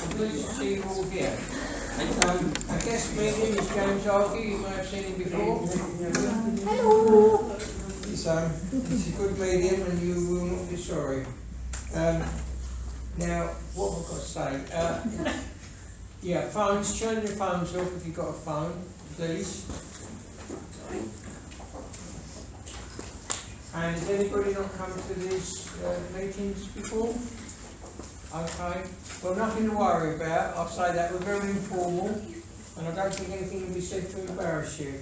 I'm pleased to see you all here. Our guest medium is James Argy. You may have seen him before. Hello! He's a good medium and you will not be sorry. Now, what have I got to say? Yeah, phones, turn your phones off if you've got a phone, please. And has anybody not come to these meetings before? Okay. Well, nothing to worry about. I'll say that we're very informal and I don't think anything will be said to embarrass you.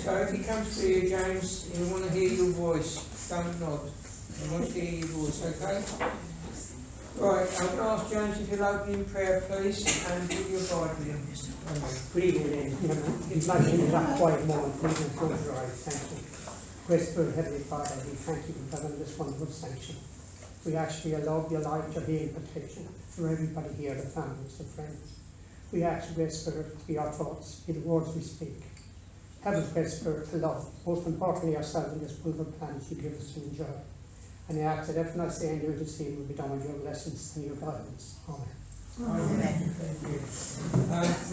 So if he comes to you, James, he'll want to hear your voice. Don't nod. He wants to hear your voice, okay? Right, I'm going to ask James if you'll open in prayer, please, and give your Bible in. Good evening, ladies and gentlemen. It's like in that quiet moment, please, and close your eyes. Thank you. Great Spirit, Heavenly Father, we thank you for having this wonderful sanction. We ask for your love, your light, your healing protection for everybody here, the families, the friends. We ask, Great Spirit, to be our thoughts, be the words we speak. Help us, Great Spirit, to love, most importantly ourselves in this wonderful planet you give us to enjoy. And I ask that everything I say and do this evening will be done with your blessings and your guidance. Amen. Amen. Thank you.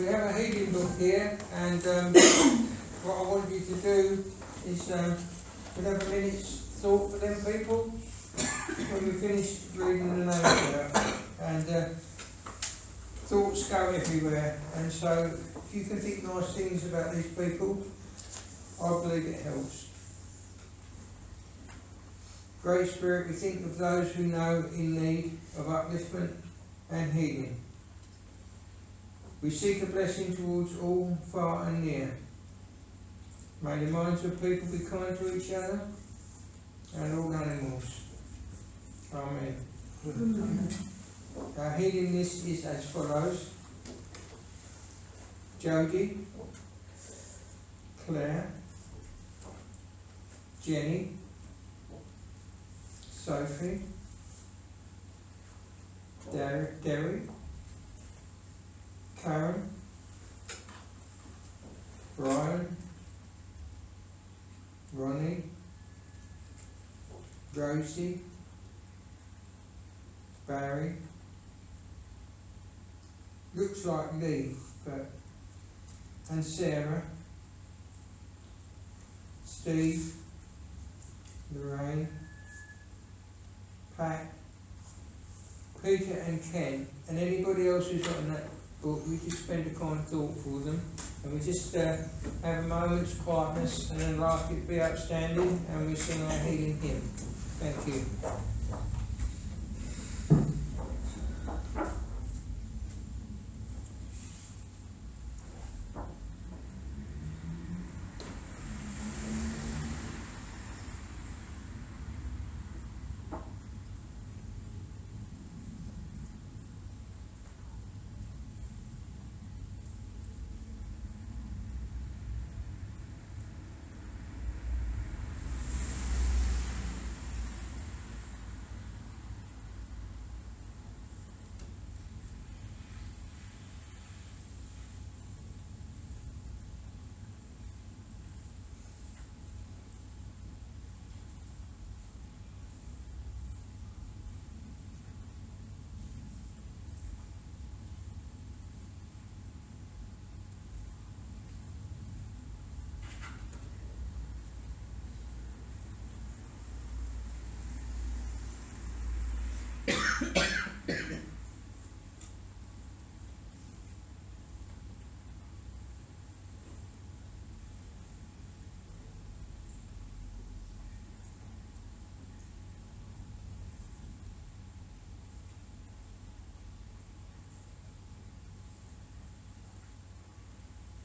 We have a healing book here, and what I want you to do is we'll have a minute's thought for them people when we finish reading the names out. And thoughts go everywhere, and so if you can think nice things about these people, I believe it helps. Great Spirit, we think of those who know in need of upliftment and healing. We seek a blessing towards all far and near. May the minds of people be kind to each other and all animals. Amen. Our healing list is as follows: Jodie, Claire, Jenny, Sophie, Derry, Karen, Brian, Ronnie, Rosie, Barry, looks like Lee, and Sarah, Steve, Lorraine, Pat, Peter and Ken, and anybody else who's not in that book. We just spend a kind thought for them, and we just have a moment's quietness, and then life would be outstanding, and we sing our healing hymn. Thank you.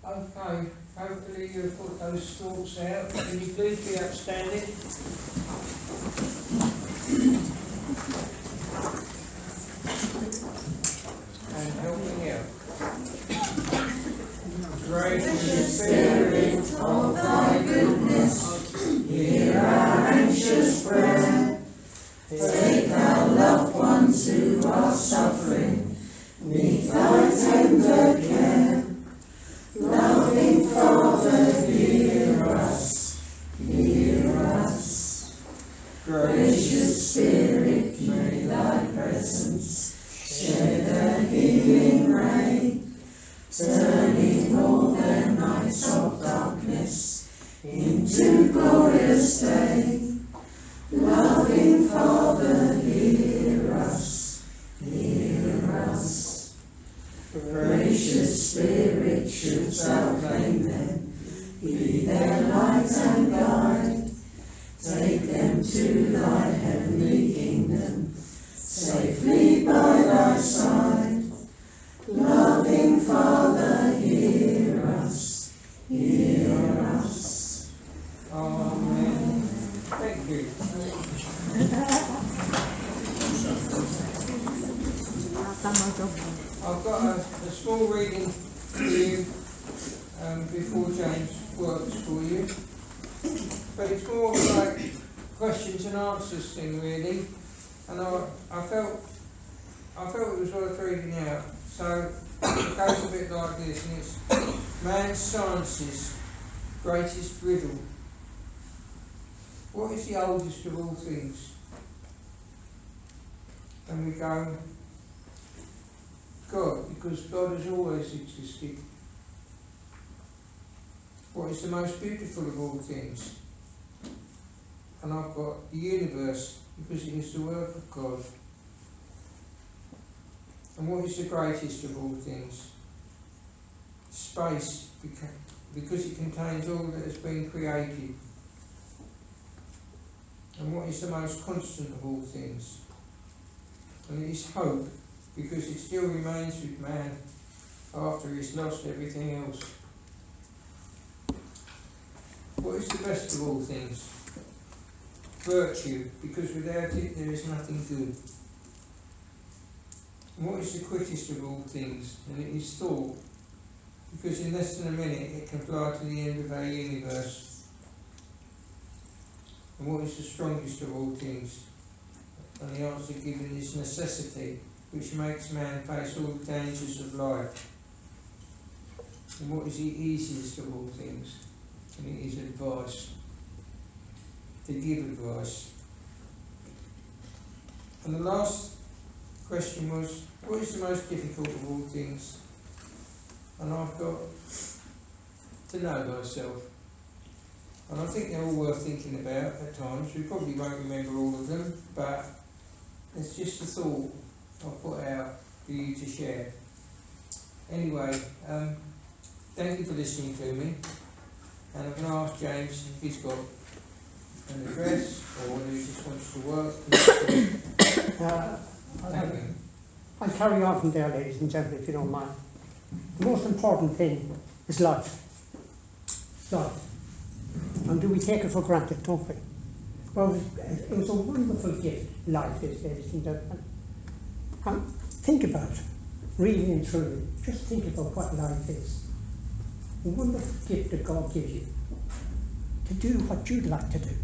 Okay, hopefully you've put those thoughts out. Can you please be upstanding? And help me out. Gracious Spirit of thy goodness, hear our anxious prayer. Take our loved ones who are suffering, meet thy tender care. Loving Father, hear us, hear us. Gracious Spirit, may thy presence share the Gracious Spirit, shouldst thou claim them, be their light and guide. Take them to thy heavenly kingdom, safely by thy side. Loving Father, hear us, hear us. Amen. Thank you. I've got a small reading for you before James works for you, but it's more like questions and answers thing really, and I felt it was worth reading out. So it goes a bit like this, and it's man's science's greatest riddle. What is the oldest of all things? And we go, God, because God has always existed. What is the most beautiful of all things? And I've got the universe, because it is the work of God. And what is the greatest of all things? Space, because it contains all that has been created. And what is the most constant of all things? And it is hope, because it still remains with man after he's lost everything else. What is the best of all things? Virtue, because without it there is nothing good. And what is the quickest of all things? And it is thought, because in less than a minute it can fly to the end of our universe. And what is the strongest of all things? And the answer given is necessity, which makes man face all the dangers of life. And what is the easiest of all things? And it is advice, to give advice. And the last question was, what is the most difficult of all things? And I've got to know myself. And I think they're all worth thinking about at times. We probably won't remember all of them, but it's just a thought I've put out for you to share. Anyway, thank you for listening to me. And I'm going to ask James if he's got an address or whether he just wants to work. Thank you. I'll carry on from there, ladies and gentlemen, if you don't mind. The most important thing is life. Life. And do we take it for granted, don't we? Well, it was a wonderful gift, life is, ladies and gentlemen. And think about it, really and truly. Just think about what life is. A wonderful gift that God gives you to do what you'd like to do,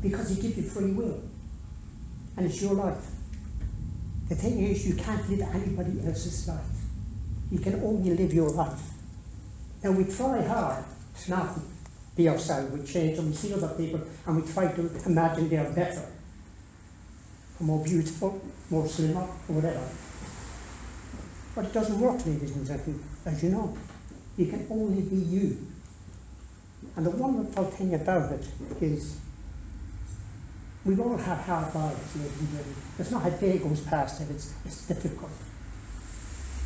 because He gives you free will, and it's your life. The thing is, you can't live anybody else's life. You can only live your life. Now we try hard to not be ourselves. We change and we see other people and we try to imagine they're better, or more beautiful, more slimmer, or whatever. But it doesn't work, ladies and gentlemen, as you know. You can only be you. And the wonderful thing about it is we all have hard lives, ladies and gentlemen. There's not a day goes past it, it's difficult.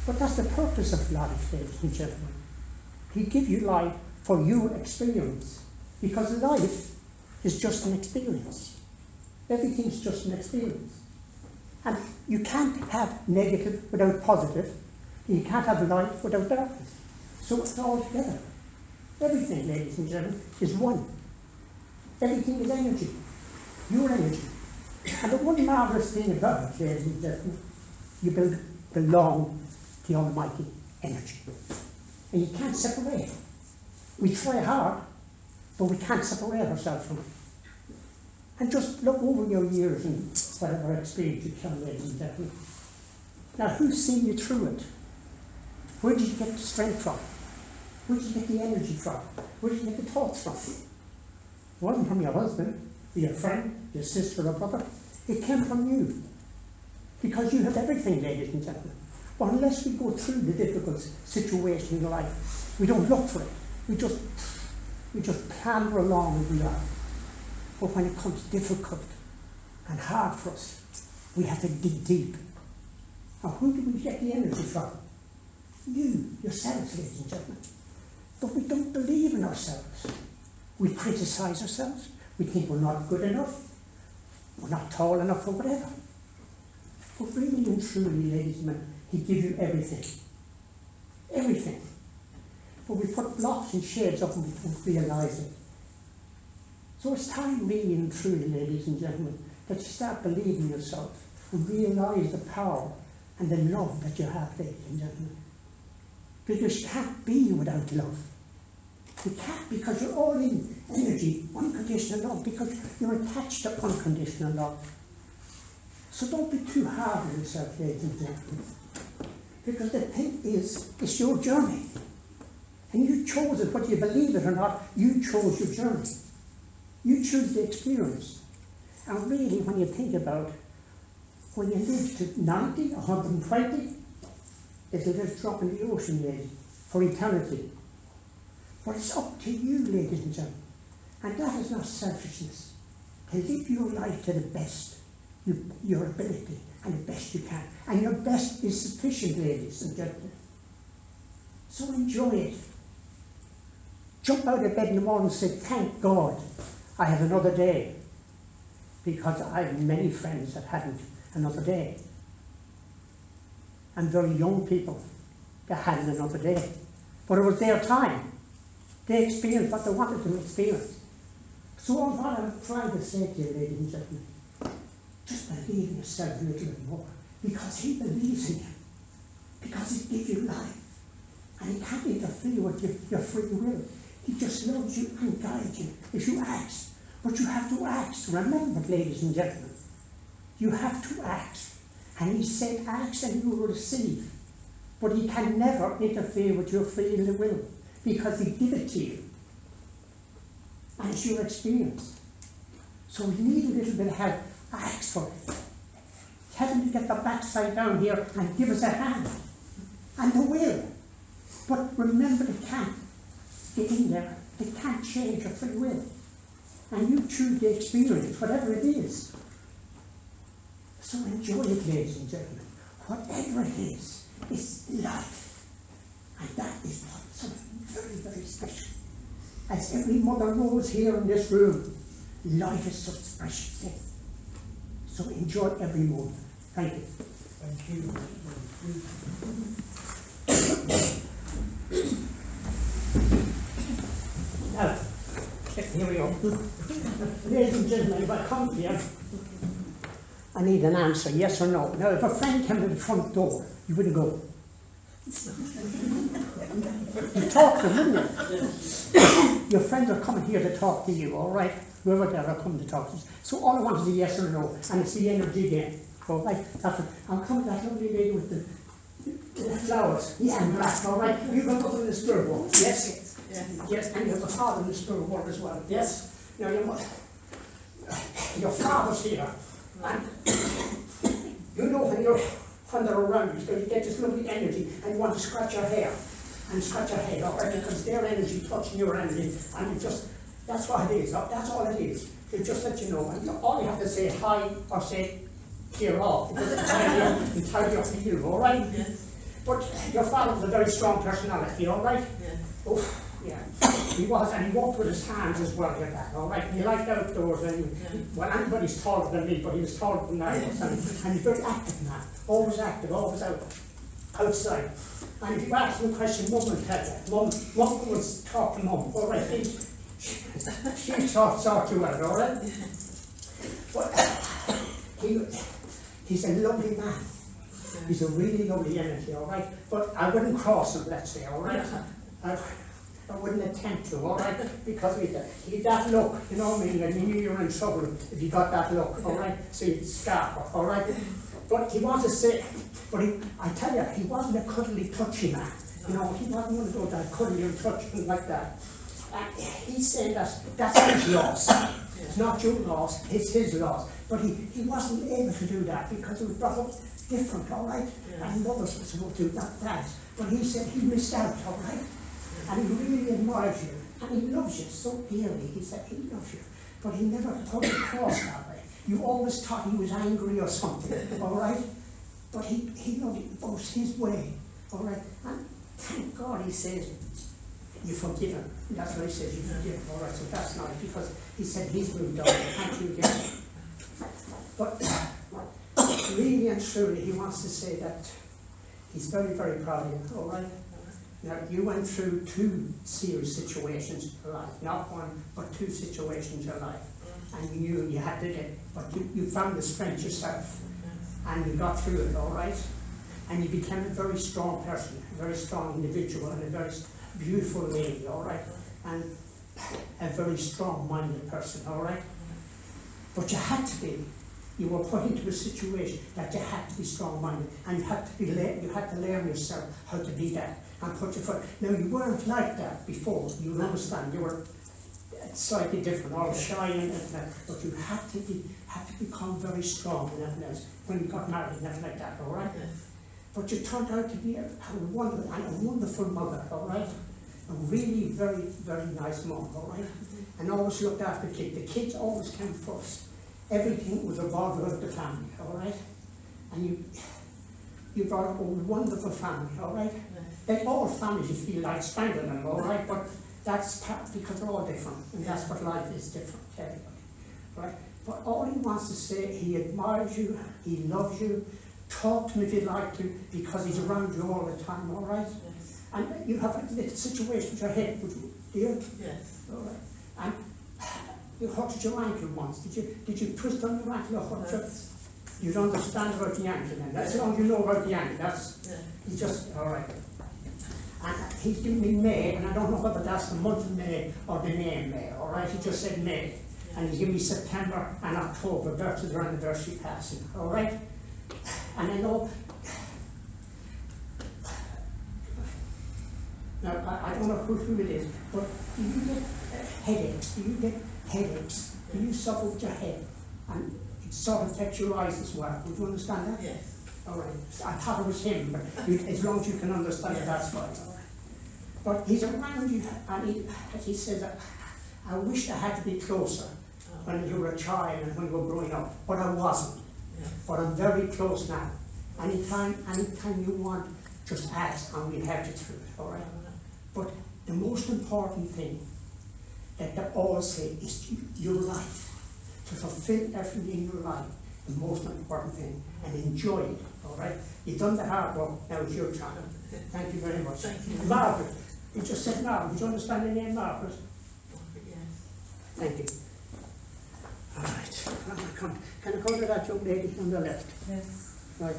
But that's the purpose of life, ladies and gentlemen. He gives you life for your experience. Because life is just an experience. Everything's just an experience. And you can't have negative without positive. You can't have light without darkness. So it's all together. Everything, ladies and gentlemen, is one. Everything is energy. Your energy. And the one marvellous thing about it, ladies and gentlemen, you belong to the Almighty energy. And you can't separate it. We try hard, but we can't separate ourselves from it. And just look over your years and whatever experience you can, ladies and gentlemen. Now, who's seen you through it? Where did you get the strength from? Where did you get the energy from? Where did you get the thoughts from? It wasn't from your husband, or your friend, your sister or brother. It came from you. Because you have everything, ladies and gentlemen. But unless we go through the difficult situation in life, we don't look for it. We just pander along with life. But when it comes difficult and hard for us, we have to dig deep. Now, who do we get the energy from? You, yourselves, ladies and gentlemen. But we don't believe in ourselves. We criticise ourselves. We think we're not good enough. We're not tall enough or whatever. But really and truly, ladies and gentlemen, he gives you everything. Everything. But we put blocks and shades up and we don't realise it. So it's time really and truly, ladies and gentlemen, that you start believing in yourself and realise the power and the love that you have, ladies and gentlemen. Because you can't be without love. You can't, because you're all in energy, unconditional love, because you're attached to unconditional love. So don't be too hard on yourself, ladies and gentlemen. Because the thing is, it's your journey. And you chose it, whether you believe it or not, you chose your journey. You choose the experience. And really, when you think about, when you live to 90, 120, it'll just drop in the ocean, ladies, for eternity. But it's up to you, ladies and gentlemen. And that is not selfishness. To live your life to the best, your ability, and the best you can. And your best is sufficient, ladies and gentlemen. So enjoy it. Jump out of bed in the morning and say, thank God I have another day. Because I have many friends that hadn't another day. And very young people that hadn't another day. But it was their time. They experienced what they wanted to experience. So what I'm trying to say to you, ladies and gentlemen, just believe in yourself a little bit more. Because he believes in you. Because he gives you life. And he can't interfere with your free will. He just loves you and guides you if you ask. But you have to ask. Remember, ladies and gentlemen, you have to ask. And he said, ask and you will receive. But he can never interfere with your free will, because he gave it to you. And it's your experience. So we need a little bit of help. Ask for it. Tell him to get the backside down here and give us a hand. And they will. But remember, they can't get in there. They can't change your free will. And you choose the experience, whatever it is. So enjoy it, ladies and gentlemen. Whatever it is, it's life. And that is something very, very special. As every mother knows here in this room, life is such a precious thing. So enjoy every moment. Thank you. Thank you. Now, here we go. Ladies and gentlemen, if I come here, I need an answer, yes or no. Now, if a friend came to the front door, you wouldn't go. You talk to them, wouldn't you? Your friends are coming here to talk to you, all right? Whoever they are coming to talk to you. So all I want is a yes or no, and it's the energy game. All right? I'll come to that lovely lady with the flowers. Yeah, and black, all right? You go up in the spirit world, yes? Yes, and you have a father in the spirit world as well, yes? Now, your father's here, and you know when they're around you, so you get this lovely energy, and you want to scratch your hair, and scratch your head, all right? Because their energy touching your energy, and you just, that's what it is, that's all it is. They just let you know, and all you have to say hi, or say clear off, because it's entirely up to you, all right? Yes. But your father was a very strong personality, all right? Yes. Oh, yeah. He was, and he walked with his hands as well, like that, all right? He liked outdoors, and well, anybody's taller than me, but he was taller than I was, and he's very active now, always active, always outside. And if you ask him a question, Mum will tell you. Mum will talk to Mum, all right? She sort you out, all right? But he's a lovely man. He's a really lovely energy, all right? But I wouldn't cross him, let's say, all right? I wouldn't attempt to, all right? Because he that look, you know what I mean? And you knew you were in trouble if you got that look, all right? So you'd scarf off, all right? But he was a sick, but I tell you, he wasn't a cuddly, touchy man. You know, he wasn't one of those that cuddly and touching like that. And he's saying that's his loss. It's not your loss, it's his loss. But he wasn't able to do that because he was brought up different, all right? And mothers were supposed to do that, dads. But he said he missed out, all right? And he really admires you, and he loves you so dearly. He said he loves you, but he never put it across that way. You always thought he was angry or something, all right? But he loved you, it was his way, all right? And thank God he says, you forgive him. That's what he says, you forgive him. All right, so that's nice, because he said he's moved on. Thank you again. But really and truly, he wants to say that he's very, very proud of you, all right? Now, you went through 2 serious situations in your life, not one, but 2 situations in your life. And you knew you had to get, but you found the strength yourself, and you got through it, all right? And you became a very strong person, a very strong individual, and a very beautiful lady, all right? And a very strong-minded person, all right? But you had to be. You were put into a situation that you had to be strong-minded, and you had to learn yourself how to be that, and put your foot. Now, you weren't like that before, you understand, you were slightly different, all shy and that, but you had to become very strong and everything else when you got married and everything like that, all right? But you turned out to be a wonderful mother, all right? A really very, very nice mom, all right? And always looked after the kids. The kids always came first. Everything was revolved around the family, all right? And you brought up a wonderful family, all right? Like all families, you feel like strangling them, all right? But that's because they're all different, and that's what life is, different to everybody, right? But all he wants to say, he admires you, he loves you. Talk to him if you'd like to, because he's around you all the time, all right? Yes. And you have a little situation with your head, would you, dear? Yes. All right. And you hurted your ankle once. Did you twist on your ankle or hurt your? You don't understand about the ankle then. That's all you know about the ankle. That's he's just all right. And he's given me May, and I don't know whether that's the month of May or the name May. All right, he just said May, and he's given me September and October, birthday or anniversary passing. All right, and I know. Now I don't know who it is, but do you get headaches? Do you get headaches? Do you suffer with your head? And it sort of affects your eyes as well. Would you understand that? Yes. All right. I thought it was him, but as long as you can understand it, that's fine. All right. But he's around you, and he says, I wish I had to be closer when you were a child and when you were growing up, but I wasn't. Yes. But I'm very close now. Anytime you want, just ask, and we'll help you through it, all right? But the most important thing that they all say is your life, to fulfill everything in your life, the most important thing, and enjoy it, all right? You've done the hard work, now it's your time. Thank you very much. Thank you. Margaret, you just said Margaret. Did you understand the name Margaret? Yes. Thank you. All right. Can I go to that young lady on the left? Yes. Right.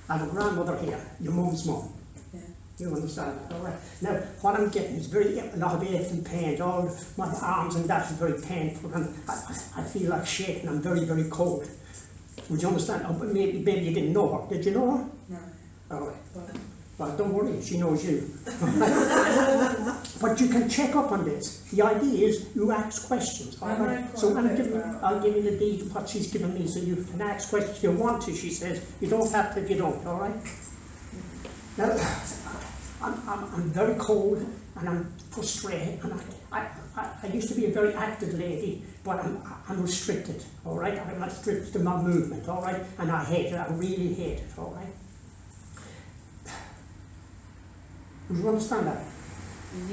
I have a grandmother here, your mum's mum. Yeah. You understand that, all right? Now, what I'm getting is a lot of ache and pain. All my arms and that is very painful, and I feel like shaking. I'm very, very cold. Would you understand? Oh, maybe you didn't know her. Did you know her? No. All right. Well, don't worry, she knows you. But you can check up on this. The idea is you ask questions. All right? So I'll give you the deed of what she's given me, so you can ask questions if you want to, she says. You don't have to if you don't, all right? Now, I'm very cold and I'm frustrated, and I used to be a very active lady, but I'm restricted, all right? I'm restricted to my movement, all right? And I hate it, I really hate it, all right? Do you understand that?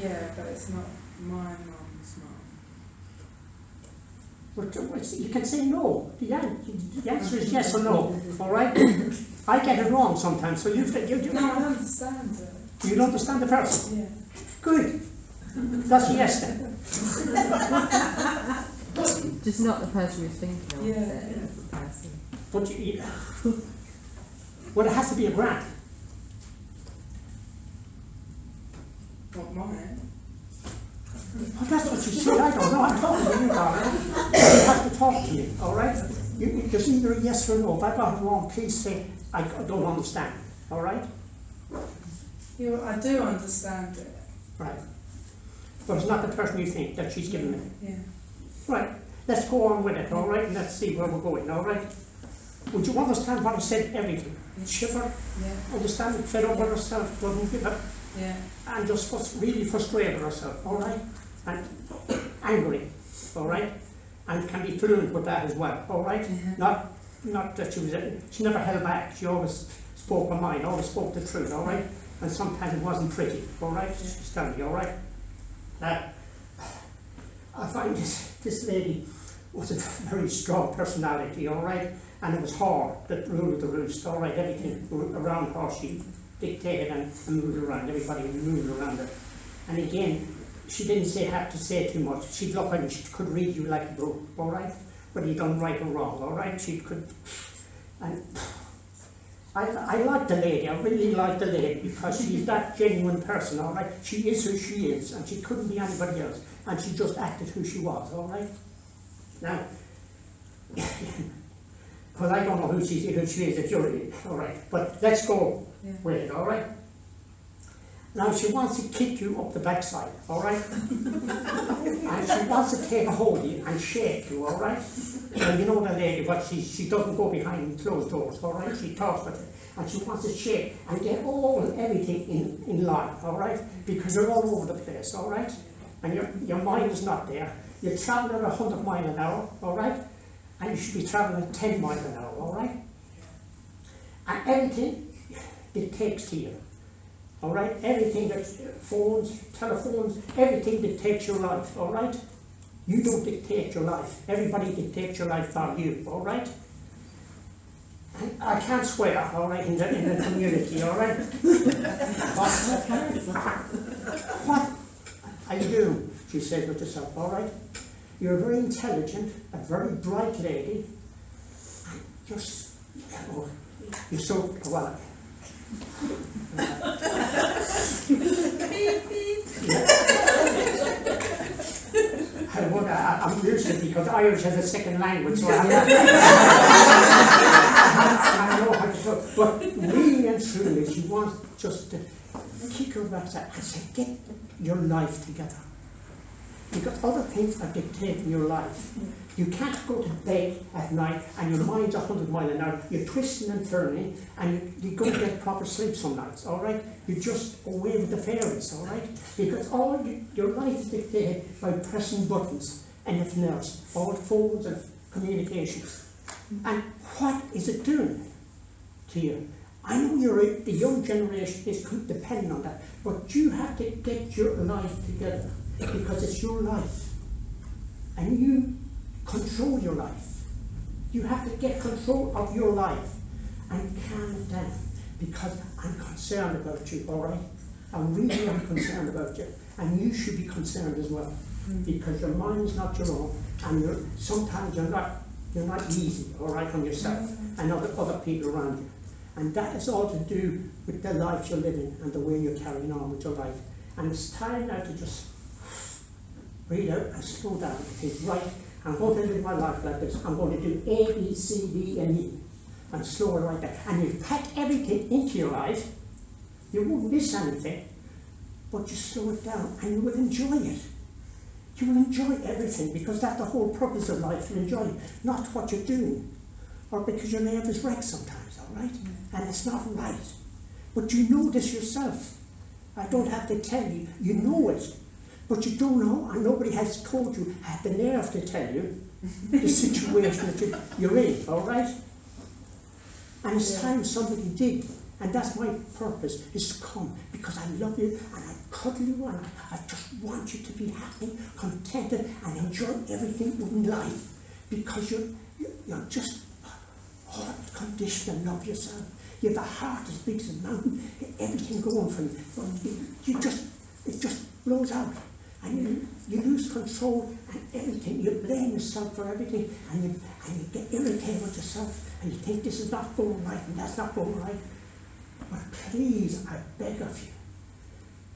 Yeah, but it's not my mum's mum. But you can say no. The answer is yes or no, all right? I get it wrong sometimes, so you No, I understand it. You don't understand the person? Yeah. Good. That's a yes then. Just not the person you're thinking of. Yeah. The person. But well, it has to be a grant. Not mine. Well, that's what you said. I don't know. I'm talking to you, darling. I have to talk to you, all right? There's either a yes or a no. If I got it wrong, please say I don't understand, all right? I do understand it. Right. But it's not the person you think that she's given me. Yeah. Right. Let's go on with it, all right? And let's see where we're going, all right? Would you understand what I said? Everything. Shiver, Yeah. understand it, fed up with herself, doesn't give up, Yeah. and just really frustrated with herself, all right? And angry, all right? And can be fluent with that as well, all right? Mhm. Not not that she never held back. She always spoke her mind, always spoke the truth, all right? And sometimes it wasn't pretty, all right? She's telling you, all right? Now, I find this lady was a very strong personality, all right? And it was her that ruled the roost, all right? Everything around her, she dictated and moved around. Everybody moved around her. And again, she didn't have to say too much. She'd look and she could read you like a book, all right? Whether you done right or wrong, all right? She could. And I like the lady. I really like the lady because she's that genuine person, all right? She is who she is, and she couldn't be anybody else. And she just acted who she was, all right? Now, well, I don't know who she is if you're in, all right? But let's go with it, all right? Now, she wants to kick you up the backside, all right? And she wants to take a hold of you and shake you, all right? Well, you know the lady, but she doesn't go behind closed doors, all right? She talks with it, and she wants to shake and get everything in line, all right? Because you're all over the place, all right? And your mind is not there. You're travelling at 100 miles an hour, all right? And you should be travelling at 10 miles an hour, all right? And everything dictates to you. All right, everything that phones, telephones, everything dictates your life, all right? You don't dictate your life. Everybody dictates your life for you, all right? And I can't swear, all right, in the community, all right? What are you doing? She said with herself, all right? You're very intelligent, a very bright lady, and you're so, well, I'm used to it because Irish has a second language, so I know how to talk. But really and truly, she wants just to kick her backside and say, get your life together. Because other things are dictating your life. You can't go to bed at night and your mind's 100 miles an hour. You're twisting and turning and you don't get proper sleep some nights, all right? You're just away with the fairies, all right? Because your life is dictated by pressing buttons and nothing else. All phones and communications. And what is it doing to you? I know the young generation is dependent on that, but you have to get your life together because it's your life. And you control your life. You have to get control of your life and calm it down because I'm concerned about you, all right? I really am concerned about you, and you should be concerned as well because your mind is not your own, and sometimes you're not easy, all right, on yourself and other people around you, and that is all to do with the life you're living and the way you're carrying on with your life. And it's time now to just breathe out and slow down and think, right, I'm going to live my life like this. I'm going to do A, B, C, D, and E. And slow it right there. And you pack everything into your life. You won't miss anything. But you slow it down and you will enjoy it. You will enjoy everything because that's the whole purpose of life. You enjoy it, not what you're doing. Or because your nervous wreck sometimes, all right? And it's not right. But you know this yourself. I don't have to tell you. You know it. But you don't know, and nobody has told you, had the nerve to tell you the situation that you're in, all right? And it's time somebody did, and that's my purpose, is to come, because I love you, and I cuddle you, and I just want you to be happy, contented, and enjoy everything in life, because you're just heart conditioned and love yourself. You have a heart as big as a mountain, everything going for you, but it just blows out. And you lose control and everything. You blame yourself for everything, and you get irritated with yourself, and you think this is not going right and that's not going right. But please, I beg of you,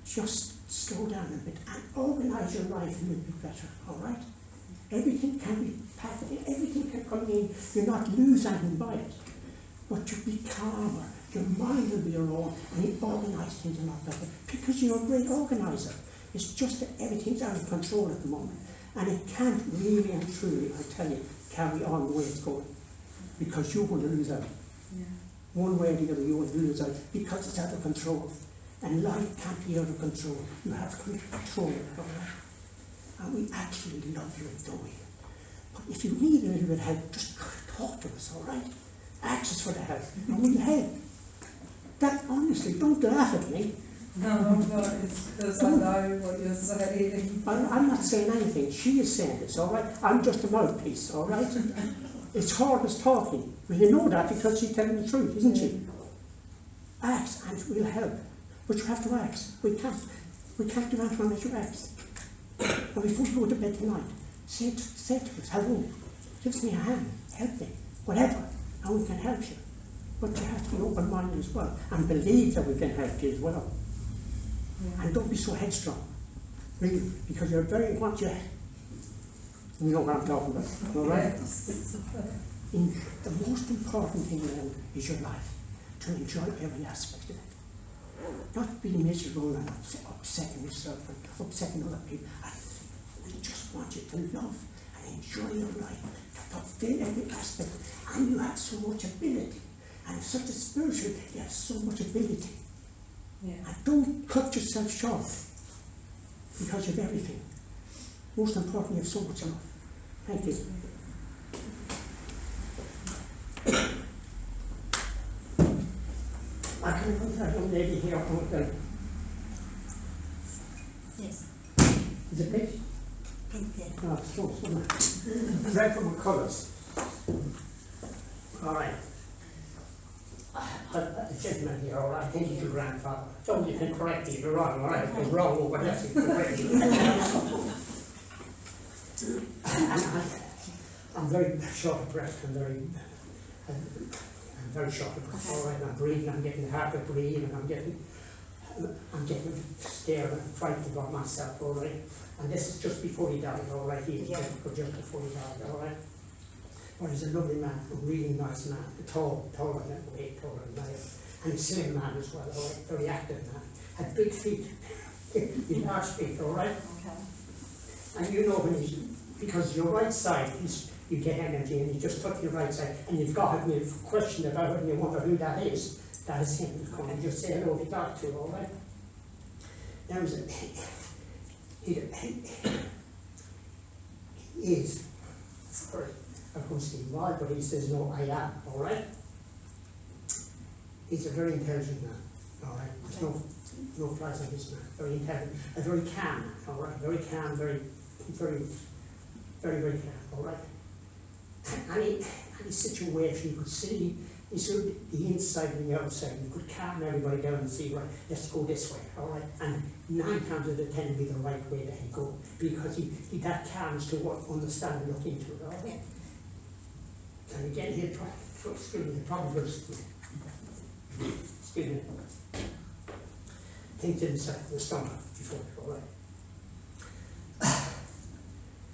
just slow down a bit and organise your life a little bit better, all right? Everything can be packed in, everything can come in. You'll not lose anything by it, but you'll be calmer. Your mind will be your own, and you organise things a lot better because you're a great organiser. It's just that everything's out of control at the moment. And it can't really and truly, I tell you, carry on the way it's going. Because you're going to lose out. Yeah. One way or the other, you're going to lose out because it's out of control. And life can't be out of control. You have to control it, all right? And we actually love you and adore you. But if you need a little bit of help, just talk to us, all right? Ask us for the help, and we'll help. That, honestly, don't laugh at me. No, but it's because I know what you're saying. I'm not saying anything. She is saying this, all right? I'm just a mouthpiece, all right? It's hard as talking. Well, you know that because she's telling the truth, isn't she? Ask, and we'll help. But you have to ask. We can't do anything unless you ask. And before you go to bed tonight, say to us, hello, give me a hand, help me, whatever, and we can help you. But you have to be open-minded as well, and believe that we can help you as well. Yeah. And don't be so headstrong, really, because you're very much you know what I'm talking about, all right? The most important thing now is your life, to enjoy every aspect of it. Not be miserable and upsetting yourself and upsetting other people. We just want you to love and enjoy your life, to fulfill every aspect. And you have so much ability, and such a spiritual, you have so much ability. Yeah. And don't cut yourself short because of everything. Most importantly, you have so much love. Thank you. I can put that young lady here on the... Yes. Is it big? Pink, yeah. No, it's so red from the colours. All right. A gentleman here, all right, I think he's your grandfather. So you can correct me if you're wrong, all right? If you're wrong or whatever, you can correct me. I'm very short of breath, I'm very short of breath, all right? I'm breathing, I'm getting hard to breathe, and I'm getting scared and frightened about myself, all right? And this is just before he died, all right? He was just before he died, all right? But he's a lovely man, a really nice man, taller than way taller than I am, and a slim man as well, all right? Very active man. Had big feet, large feet, all right? Okay. And you know when he's, because your right side, you get energy, and you just touch your right side, and you've got it, and you've questioned about it, and you wonder who that is him. Come and just say hello if you talk to, all right? Now, he is, of course, he's wild, but he says, no, I am, all right? He's a very intelligent man, all right? There's no flies on this man. Very intelligent, a very calm man, all right? Very calm, very calm, all right? Any situation you could see, you see the inside and the outside. You could calm everybody down and see, right, let's go this way, all right? And 9 times out of 10 would be the right way that he go, because he that calms to understand and look into it, all right? And again, he'll probably will, excuse me, things inside the stomach before, all right?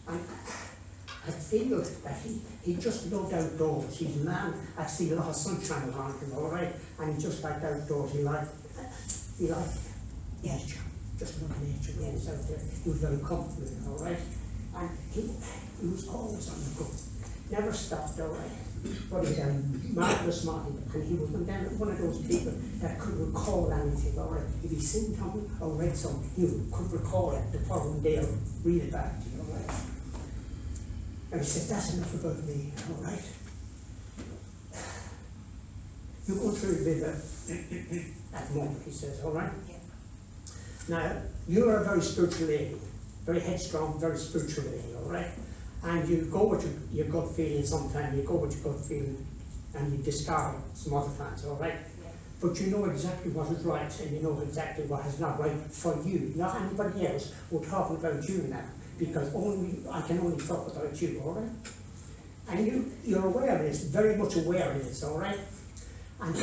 And I feel that he just loved outdoors. He's a man, I see a lot of sunshine around him, all right? And he just liked outdoors. He liked nature, just loved nature when he was out there. He was very comfortable, all right? And he was always on the go. Never stopped, all right? But he had a marvellous mind, and he was one of those people that could recall anything, all right? If he seen something or read something, he could recall it the following day or read it back to you, all right? And he said, that's enough about me, all right? You're going through a bit at the moment, he says, all right? Yeah. Now, you are a very spiritual lady, very headstrong, very spiritual lady, all right? And you go with your gut feeling sometimes, you go with your gut feeling, and you discard it some other times, all right? Yeah. But you know exactly what is right, and you know exactly what is not right for you, not anybody else. We're talking about you now, because I can only talk about you, all right? And you're aware of this, very much aware of this, all right? And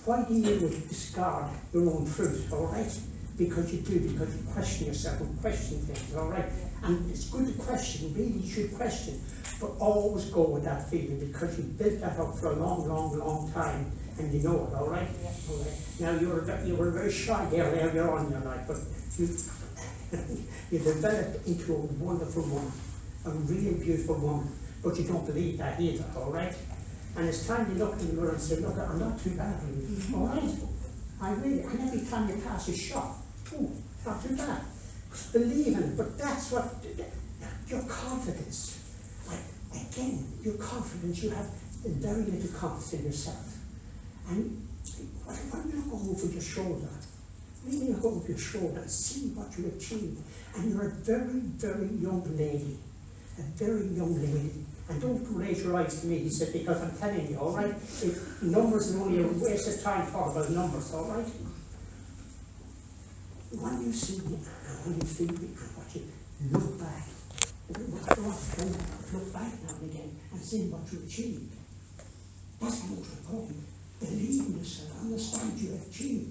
why do you discard your own truth, all right? Because you do, because you question yourself and question things, all right? And it's good to question, really you should question, but always go with that feeling, because you've built that up for a long, long, long time, and you know it, all right? Yeah. All right. Now, you were very shy there earlier on in your life, but you developed into a wonderful woman, a really beautiful woman, but you don't believe that either, all right? And it's time you look in the mirror and say, look, I'm not too bad for you, all right? And every time you pass a shot, oh, not too bad. Believe in it, but that's what, your confidence. Like, again, your confidence, you have very little confidence in yourself. And when you look over your shoulder, really look over your shoulder and see what you achieved. And you're a very, very young lady, a very young lady. And don't raise your eyes to me, he said, because I'm telling you, all right? Numbers are only a waste of time talking about numbers, all right? When you see me, and when you feel me, and what you look back, look back now and again and see what you achieved. That's the most important. Believe in yourself, understand you achieved.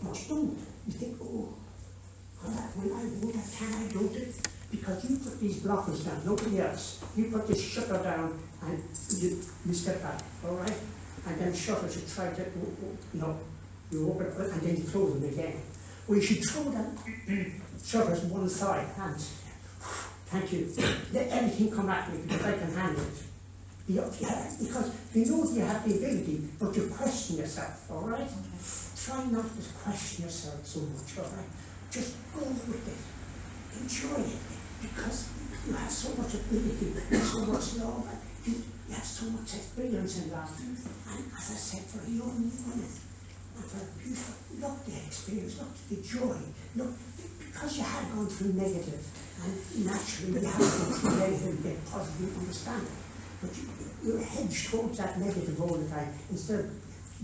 But you don't. You think, oh, will I do that? Can I do it? Because you put these blockers down, nobody else. You put this shutter down and you step back, all right? And then shutters, you try to, you open it and then you close them again. Well, you should throw them shutters one side and thank you. Let everything come at me because I can handle it. Because you know you have the ability, but you question yourself, all right? Okay. Try not to question yourself so much, all right? Just go with it. Enjoy it. Because you have so much ability, so much love, and you have so much experience in life. And as I said, for a young woman, and for a beautiful, look the experience, look the joy, look, because you had gone through negative, and naturally you have gone through negative and get positive understanding. But you're hedged towards that negative all the time, instead of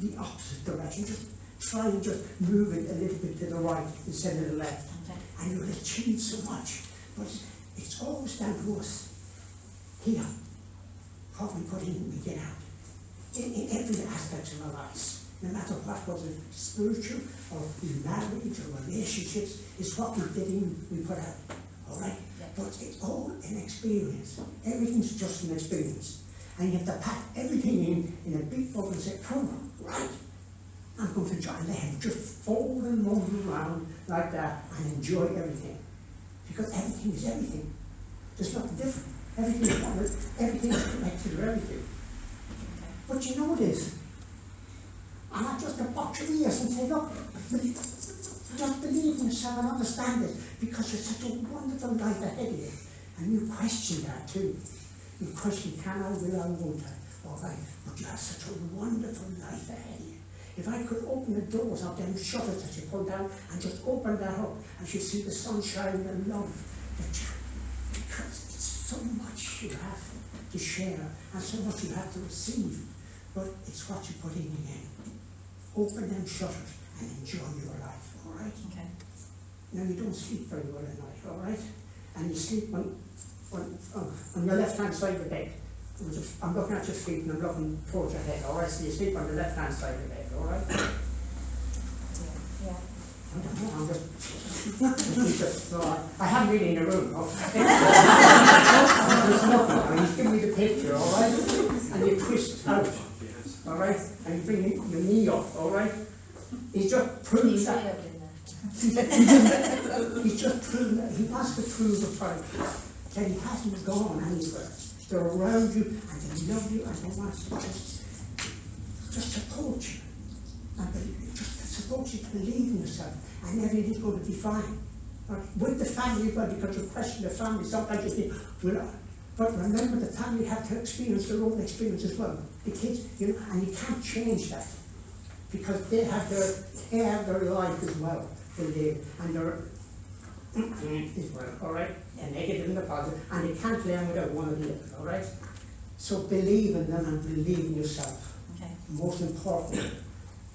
the opposite direction. Just try and just move it a little bit to the right instead of the left. Okay. And you'll achieve so much. But it's always down to us here, what we put in, we get out. In every aspect of our lives, no matter what, whether it's spiritual or marriage or relationships, it's what we get in, we put out. All right? Yeah. But it's all an experience. Everything's just an experience. And you have to pack everything in a big book and say, come on, right? I'm going to enjoy them. Just fold and roll around like that and enjoy everything. Because everything is everything. There's nothing different. Everything is connected to everything. But you know this. And I just box your ears and say, look, just believe in yourself and understand it, because there's such a wonderful life ahead of you. And you question that too. You question, can I, will I, won't I? All right. But you have such a wonderful life ahead of you. If I could open the doors of them shutters that you pull down and just open that up and you see the sunshine and love, because it's so much you have to share and so much you have to receive, but it's what you put in again. Open them shutters and enjoy your life, all right? Okay. Now you don't sleep very well at night, all right? And you sleep on your left-hand side of the bed. I'm looking at your feet and I'm looking towards your head, all right? So you sleep on the left-hand side of the bed, all right? Yeah. I don't know, I'm just I haven't been in a room. There's nothing. I mean, he's giving me the picture, all right? And you twist out, all right? And you bring your knee up, all right? He's just proving that. He's just proving that. He wants to prove the point that he hasn't gone anywhere. They're around you and they love you and they want to just support you. And just support you to believe in yourself, and everything's going to be fine. With the family, well, because you question the family, sometimes you think, well, but remember the family have to experience their own experience as well. The kids, you know, and you can't change that, because they have their life as well to live, and their as well, all right? The negative and the positive, and you can't learn without one or the other, all right? So believe in them and believe in yourself. Okay. Most important,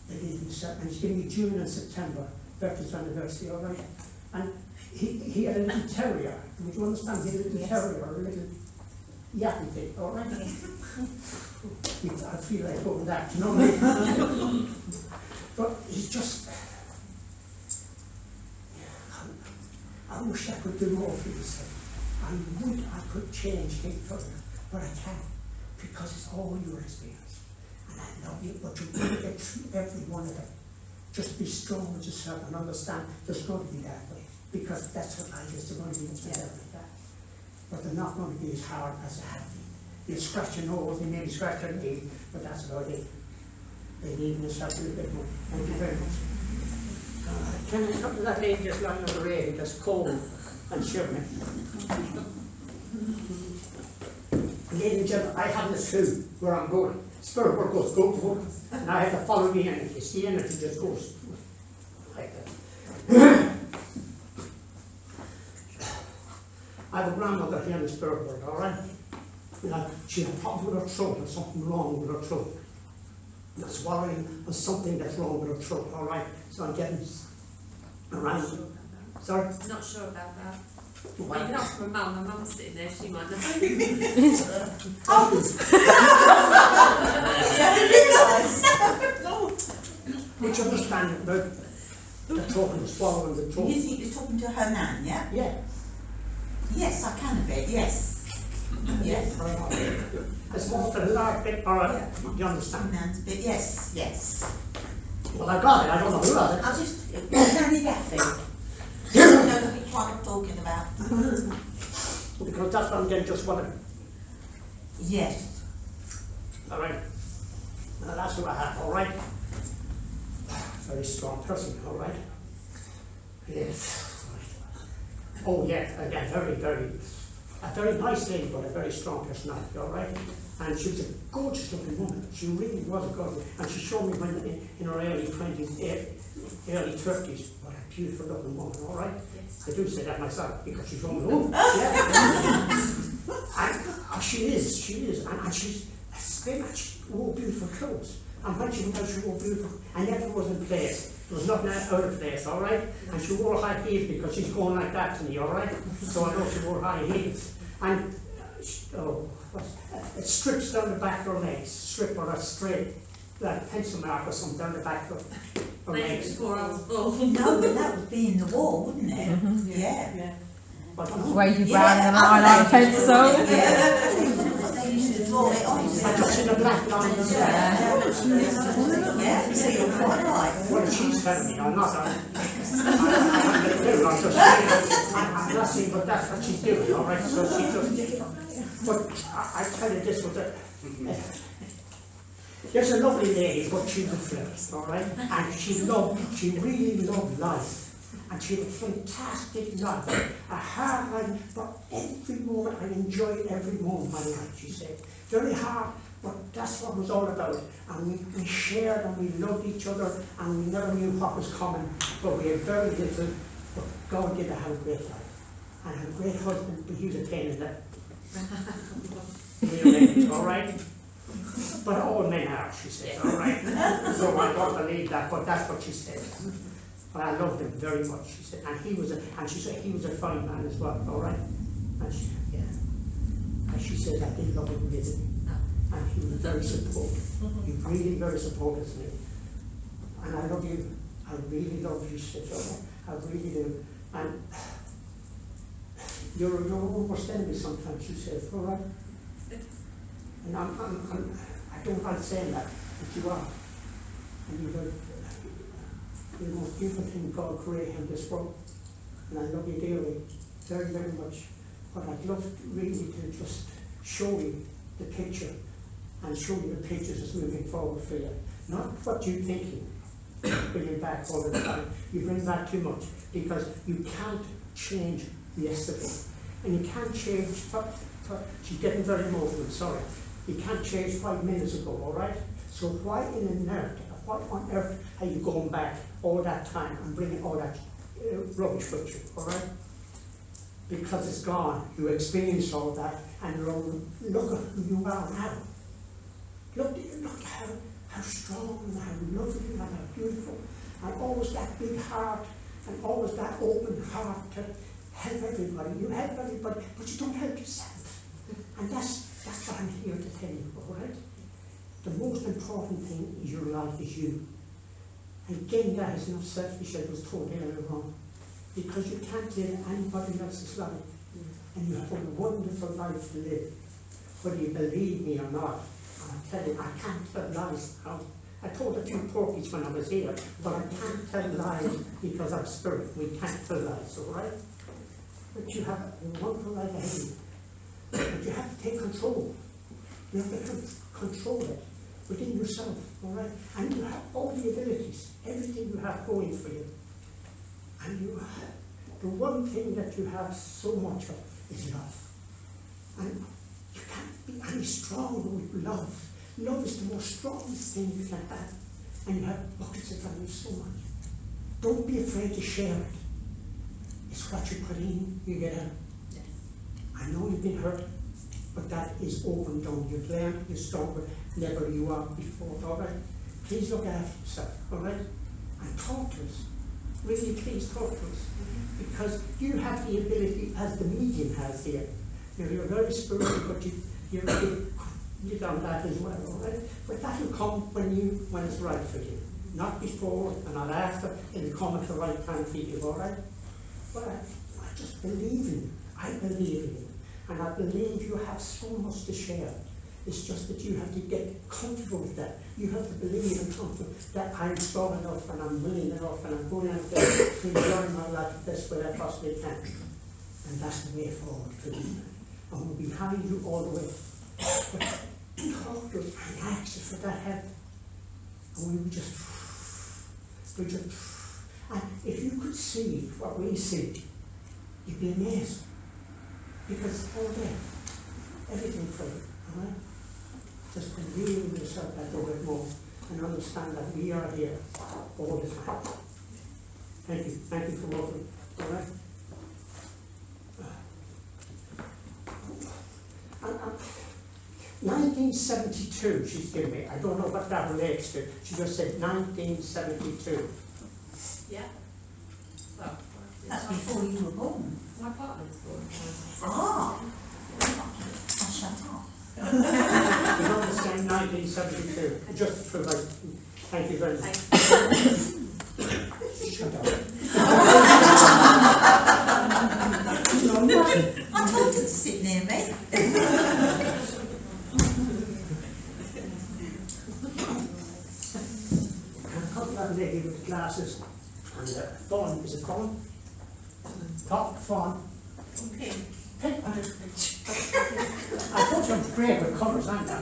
believe in yourself. And he's giving you June and September, 30th anniversary, all right? And he had a little terrier. Would you understand? He had a little terrier, or a little yappy thing, all right? I feel like over that, you know what I mean? But he's just, I wish I could do more for you, sir. I would, I could change things for you, but I can't, because it's all your experience. And I love you, but you're going to get through every one of them. Just be strong with yourself and understand there's going to be that way, because that's what life is. They're going to be like that. But they're not going to be as hard as they have been. You'll scratch your nose, you maybe scratch your knee, but that's about it. Believe in yourself a little bit more. Thank you very much. Can I come to that lady just lying on the rail, just cold and shivering? ladies and gentlemen, I haven't a clue where I'm going. Spirit world goes, go, go, and I have to follow the energy. It's the energy just goes like that. I have a grandmother here in the spirit world, all right? Like, she had problems with her throat, or something wrong with her throat. The swallowing was something that's wrong with her throat, all right? So I'm getting around. Sorry? Not sure about that. Well, Well, you can ask my mum. My mum's sitting there. She might know. did you understand about the talking, the swallowing, the You throat? think you're talking to her nan, yeah? Yeah. Yes, I can a bit, yes. Yes. It's more the large bit, all right? You understand? Nan's a bit, yes, yes. Well, I got it. I don't know who has it. I'll just, Nanny Daffy. I don't know which one I'm talking about. Because that's what I'm getting just one. Yes. All right. Now that's who I have, all right? Very strong person, all right? Yes. Oh yeah, again, a very nice lady, but a very strong personality, all right? And she was a gorgeous looking woman. She really was a gorgeous, and she showed me when in her early 20s, early 30s, what a beautiful looking woman, all right? I do say that myself, because she's on the own. Yeah. And she is, and she's slim, and she wore beautiful clothes. And when she went out, she wore beautiful, and everything was in place. There was nothing out of place, all right? And she wore high heels because she's going like that to me, all right? So I know she wore high heels. And, it strips down the back of her legs, strip or a straight, like pencil mark or something down the back of her legs. Before I was born. No, but that would be in the wall, wouldn't it? Mhm. Yeah. But I don't know. Wavy brown and an eyeliner pencil. Yeah. They used to draw it on. I just seen a black line on there. Yeah, so you're quite right. Well, she's telling me, I'm not, I'm just saying, I'm not saying, but that's what she's doing, all right? So she just, but I tell you this was there's a lovely lady, but she was a flirt, all right? And she really loved life. And she had a fantastic life, a hard life, but every moment, I enjoyed every moment of my life, she said. Very hard, but that's what it was all about. And we shared and we loved each other, and we never knew what was coming, but we had very little, but God did have a great life. And a great husband, but he was a pain in the real all right? But all men are, she said, all right? So I don't believe that, but that's what she said. But I loved him very much, she said, and she said he was a fine man as well, all right? And she, yeah. And she said I did love him with me. And he was very supportive. He was really very supportive to me. And I love you. I really love you, she said, I really do. And you're overstanding me sometimes, she said, all right? And I don't like saying that, but you are. And you're the most beautiful thing God created in this world. And I love you dearly, very, very much. But I'd love really to just show you the picture and show you the pictures that's moving forward for you. Not what you're thinking, bringing back all the time. You bring back too much because you can't change yesterday. And you can't change, she's getting very emotional, sorry. You can't change 5 minutes ago, all right? So why on earth are you going back all that time and bringing all that rubbish with you, all right? Because it's gone. You experienced all that, and look at who you are now. Look how strong and how lovely and how beautiful, and always that big heart, and always that open heart to help everybody. You help everybody, but you don't help yourself. And that's what I'm here to tell you, all right? The most important thing is your life is you. And getting that is not selfish, as was told earlier on, because you can't live anybody else's life. And you have a wonderful life to live. Whether you believe me or not, I'm telling you, I can't tell lies now. I told a few porkies when I was here, but I can't tell lies because I'm spirit. We can't tell lies, all right? But you have a wonderful life ahead of you. But you have to take control. You have to control it within yourself, all right? And you have all the abilities, everything you have going for you. And you have, the one thing that you have so much of is love. And you can't be any strong with love. Love is the most strongest thing you can have. And you have buckets of value so much. Don't be afraid to share it. It's what you put in, you get out. Yes. I know you've been hurt, but that is over and done. You've learned, you're stronger than ever you are before, all right? Please look after yourself, all right? And talk to us. Really, please talk to us. Because you have the ability, as the medium has here. You're very spiritual, but you've done that as well, all right? But that will come when it's right for you. Not before and not after. It'll come at the right time for you, all right? But I just believe in you. I believe in you. And I believe you have so much to share. It's just that you have to get comfortable with that. You have to believe and comfort that I'm strong enough and I'm willing enough and I'm going out there to enjoy my life the best way I possibly can. And that's the way forward for you. And we're behind you all the way. But talk to us and ask us for that help. And we would just, and if you could see what we see, you'd be amazed. Because it's all there. Everything for you, all right? Just believe in yourself that little bit more and understand that we are here all the time. Thank you. Thank you for walking. All right? 1972, she's given me. I don't know what that relates to. She just said 1972. Yeah. Well, That's before you were born. my partner's born. Ah! I'll shut up. We're not the same 1972. Just for like, thank you very much. Shut up. I told her to sit near me. That lady with glasses and fawn, is it fawn? Top fawn. Okay. Pink. I thought you were great with colours, aren't you?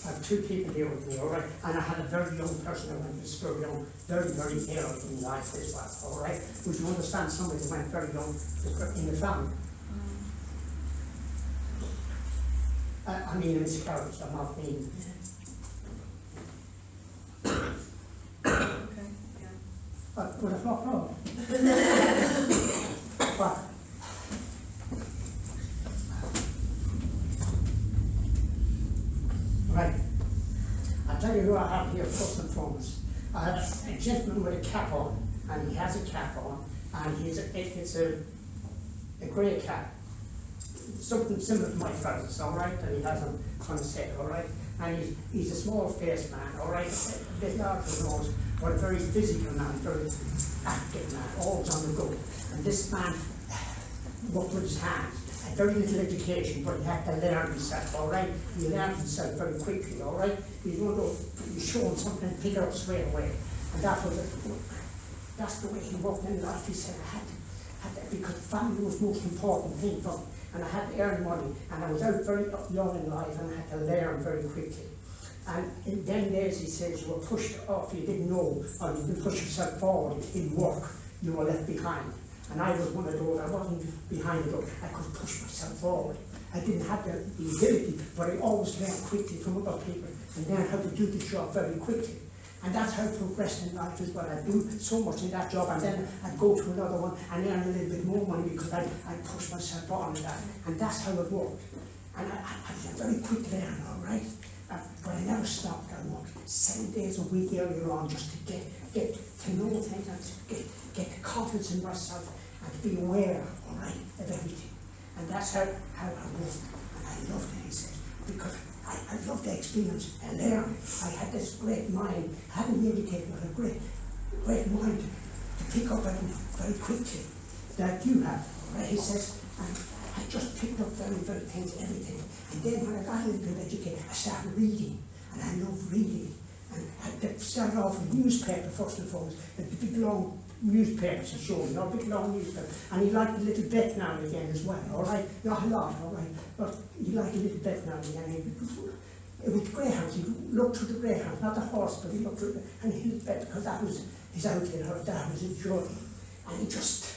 I have two people here with me, all right? And I had a very young person who went to school young, very, very ill in life as well, all right? Would you understand somebody who went very young in the family? I mean, in miscarriage, I'm not being. Okay, yeah. But would I not know? But right, I'll tell you who I have here first and foremost. I have a gentleman with a cap on, and he has a cap on, and it's a grey cap. Something similar to my trousers, all right, and he has them on his head, all right, and he's a small-faced man, all right, a bit larger nose, but a very physical man, very active man, always on the go. And this man worked with his hands, had very little education, but he had to learn himself, all right. He learned himself very quickly, all right. He's one of those, you show him something and pick it up straight away, and that's the way he worked in life. He said, I had to, because family was the most important thing for me. And I had to earn money, and I was out very young in life, and I had to learn very quickly. And in them days, he says, you were pushed off, you didn't know, or you didn't push yourself forward in work, you were left behind. And I was one of those, I wasn't behind it, I could push myself forward. I didn't have the ability, but I always learned quickly from other people, and learned how to do the job very quickly. And that's how I progressed in life is what I do so much in that job, and then I'd go to another one and earn a little bit more money because I'd push myself on in that. And that's how it worked. And I was a very quick learner, all right? But I never stopped. I worked 7 days a week earlier on just to get to know things and to get the confidence in myself and to be aware, all right, of everything. And that's how I worked. And I loved it, he said, because I loved the experience and learn. I had this great mind, I hadn't been educated, but a great mind to pick up everything very quickly that you have. Right? He says, and I just picked up very things, everything. And then when I got a little bit educated, I started reading, and I loved reading. And I started off with newspaper first and foremost, the big long newspapers he showed me, big long newspapers. And he liked a little bit now and again as well, all right? Not a lot, all right? But he liked a little bit now and again. It was greyhounds, he looked through the greyhounds, not the horse, but he looked through and he looked bet because that was his outlet, or that was his joy. and he just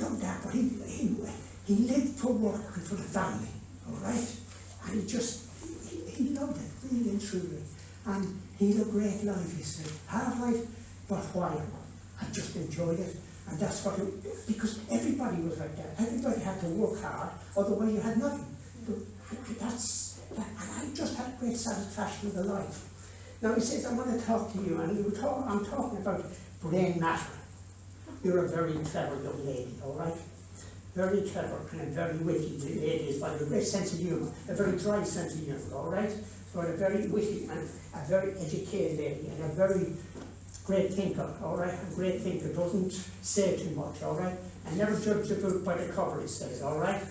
loved that, but he lived for work and for the family, all right? And he loved it, really and truly. And he had a great life, he said, hard life, but while. I just enjoyed it. And that's what because everybody was like that. Everybody had to work hard, otherwise you had nothing. And I just had great satisfaction with the life. Now he says, I want to talk to you, and I'm talking about brain matter. You're a very clever young lady, all right? Very clever and very witty lady, by a great sense of humour, a very dry sense of humour, all right? So a very witty and a very educated lady, and a very great thinker, all right? A great thinker doesn't say too much, all right? And never judge a book by the cover, he says, all right?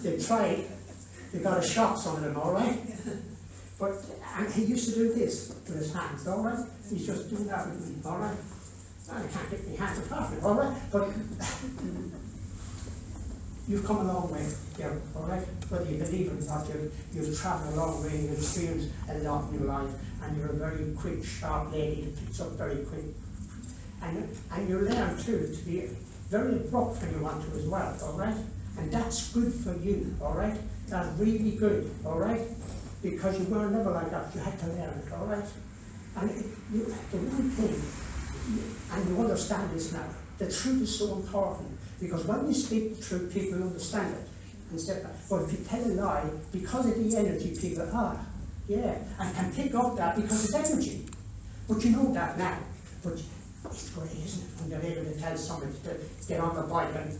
They tried, they got a shock, some of them, all right? And he used to do this with his hands, all right? He's just doing that with me, all right? I can't get my hands apart from it, all right? But you've come a long way, yeah, all right? Whether you believe it or not, you've travelled a long way, you've experienced a lot in your life, and you're a very quick, sharp lady that picks up very quick. And you learn too to be very abrupt when you want to as well, all right? And that's good for you, all right? That's really good, all right? Because you were never like that, you had to learn it, all right? And the one thing, and you understand this now, the truth is so important, because when you speak the truth, people understand it. But if you tell a lie, because of the energy, people are, yeah, and can pick up that because it's energy. But you know that now. But it's great, isn't it, when you're able to tell somebody to get on the bike and,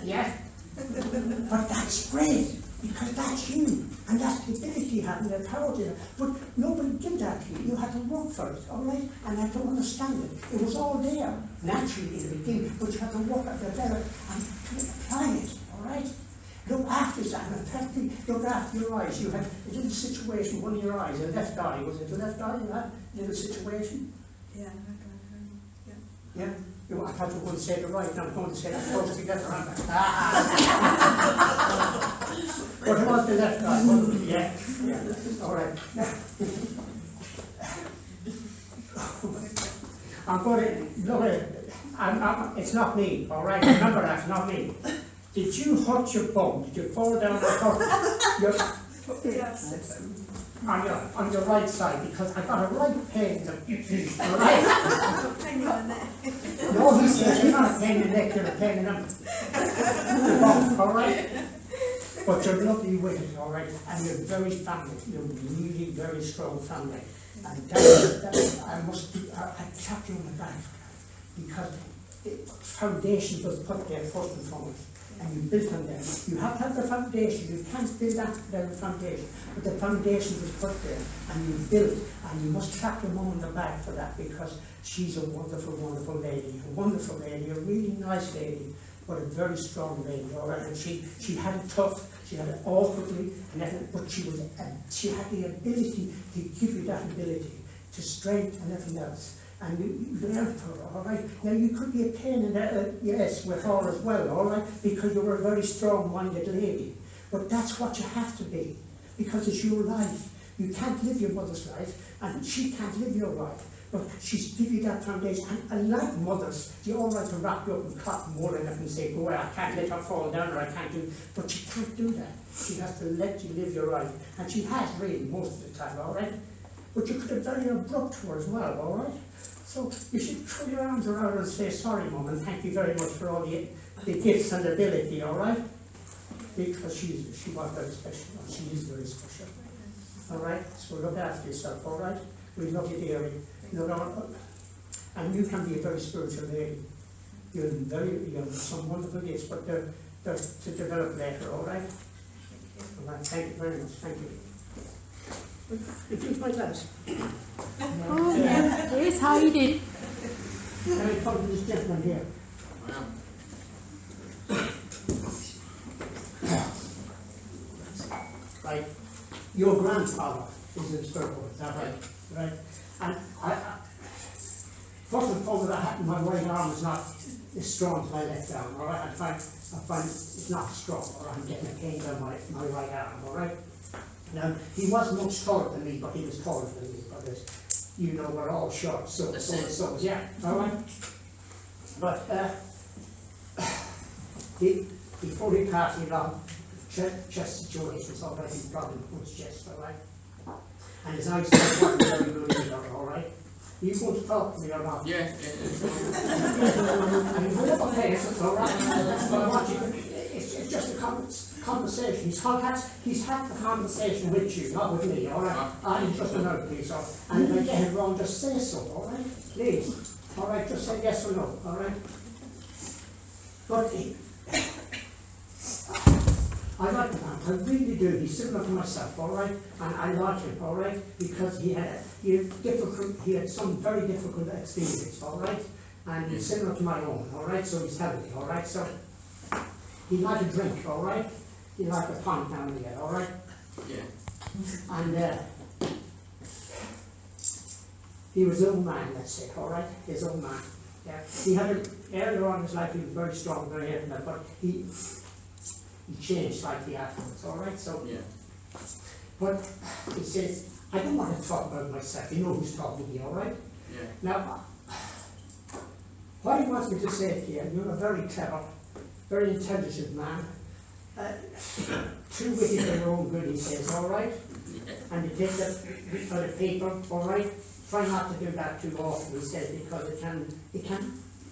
yeah? But that's great, because that's you, and that's the ability you have and the power to have. But nobody did that to you. You had to work for it, all right? And I don't understand it. It was all there, naturally in the beginning, but you had to work at the better and apply it, all right? Look after that, and effectively look after your eyes. You had a little situation, one of your eyes, a left eye, was it the left eye you had? A little situation? Yeah, Yeah? I thought you were going to say the right, now I'm going to say that close together, aren't I? But it was the left eye, wasn't it? Yeah. All right. I'm going to, look, it's not me, all right? Remember that, it's not me. Did you hurt your bum? Did you fall down and hurt your... on your right side, because I got a right pain in the all right? Pain in the neck. No, he says you're not a pain in the neck, you're a pain in the bum, all right? But you're lovely with it, all right? And you're very family, you're really very strong family. And I clap you on the back for that, because foundation was put there first and foremost. And you built on them. You have to have the foundation. You can't build that without the foundation. But the foundation was put there, and you built, and you must clap your mum on the back for that, because she's a wonderful, wonderful lady, a really nice lady, but a very strong lady, all right? And she had it tough, she had it awkwardly, but she had the ability to give you that ability, to strength and everything else. And you learned her, all right? Now you could be a pain in the, yes, with her as well, all right? Because you were a very strong-minded lady. But that's what you have to be, because it's your life. You can't live your mother's life, and she can't live your life. But she's give you that foundation. And like mothers, you all like to wrap you up in cotton wool and say, go away, I can't let her fall down, or I can't do, but she can't do that. She has to let you live your life. And she has really most of the time, all right? But you could have very abrupt to her as well, all right? So you should throw your arms around her and say, sorry, Mum, and thank you very much for all the gifts and ability, all right? Because she was very special, and she is very special. All right? So look after yourself, all right? We love you dearly. And you can be a very spiritual lady. You have some wonderful gifts, but they're to develop later, all right? All right, thank you very much, thank you. It is my glass. Oh, yeah, here's Heidi. Let me come to this gentleman here. Right, your grandfather is in Spiritualist, is that right? Right. And first and foremost, my right arm is not as strong as my left arm, all right? I find it's not strong, or I'm getting a pain down my right arm, all right? Now, he wasn't much taller than me, but he was taller than me, because, you know, we're all short, so, yeah, all right? But before he passed me along, chest situations already problem with his chest, all right? And his eyesight wasn't very good either, all right? You going to talk to me or not? Yeah. And whatever place, it's all right. But what you can, it's just a conversation. He's had the conversation with you, not with me, all right? He's just a note, please. And if I get it wrong, just say so, all right? Please. All right, just say yes or no, all right? But I like the man, I really do. He's similar to myself, all right? And I like him, all right? Because he had some very difficult experience, all right? And he's similar to my own, all right? So he's telling me, all right? So he liked a drink, all right? He liked a pint down the all right? Yeah. And he was an old man, let's say, all right? His old man. Yeah. He had earlier on in his life he was very strong, very healthy, but he changed slightly afterwards, all right? So, Yeah. but he says, I don't want to talk about myself. You know who's talking here, all right? Yeah. Now, what he wants me to say to you, you're a very clever, very intelligent man, too witty for your own good, he says, all right? And you take that for the people, all right? Try not to do that too often, he says, because it can,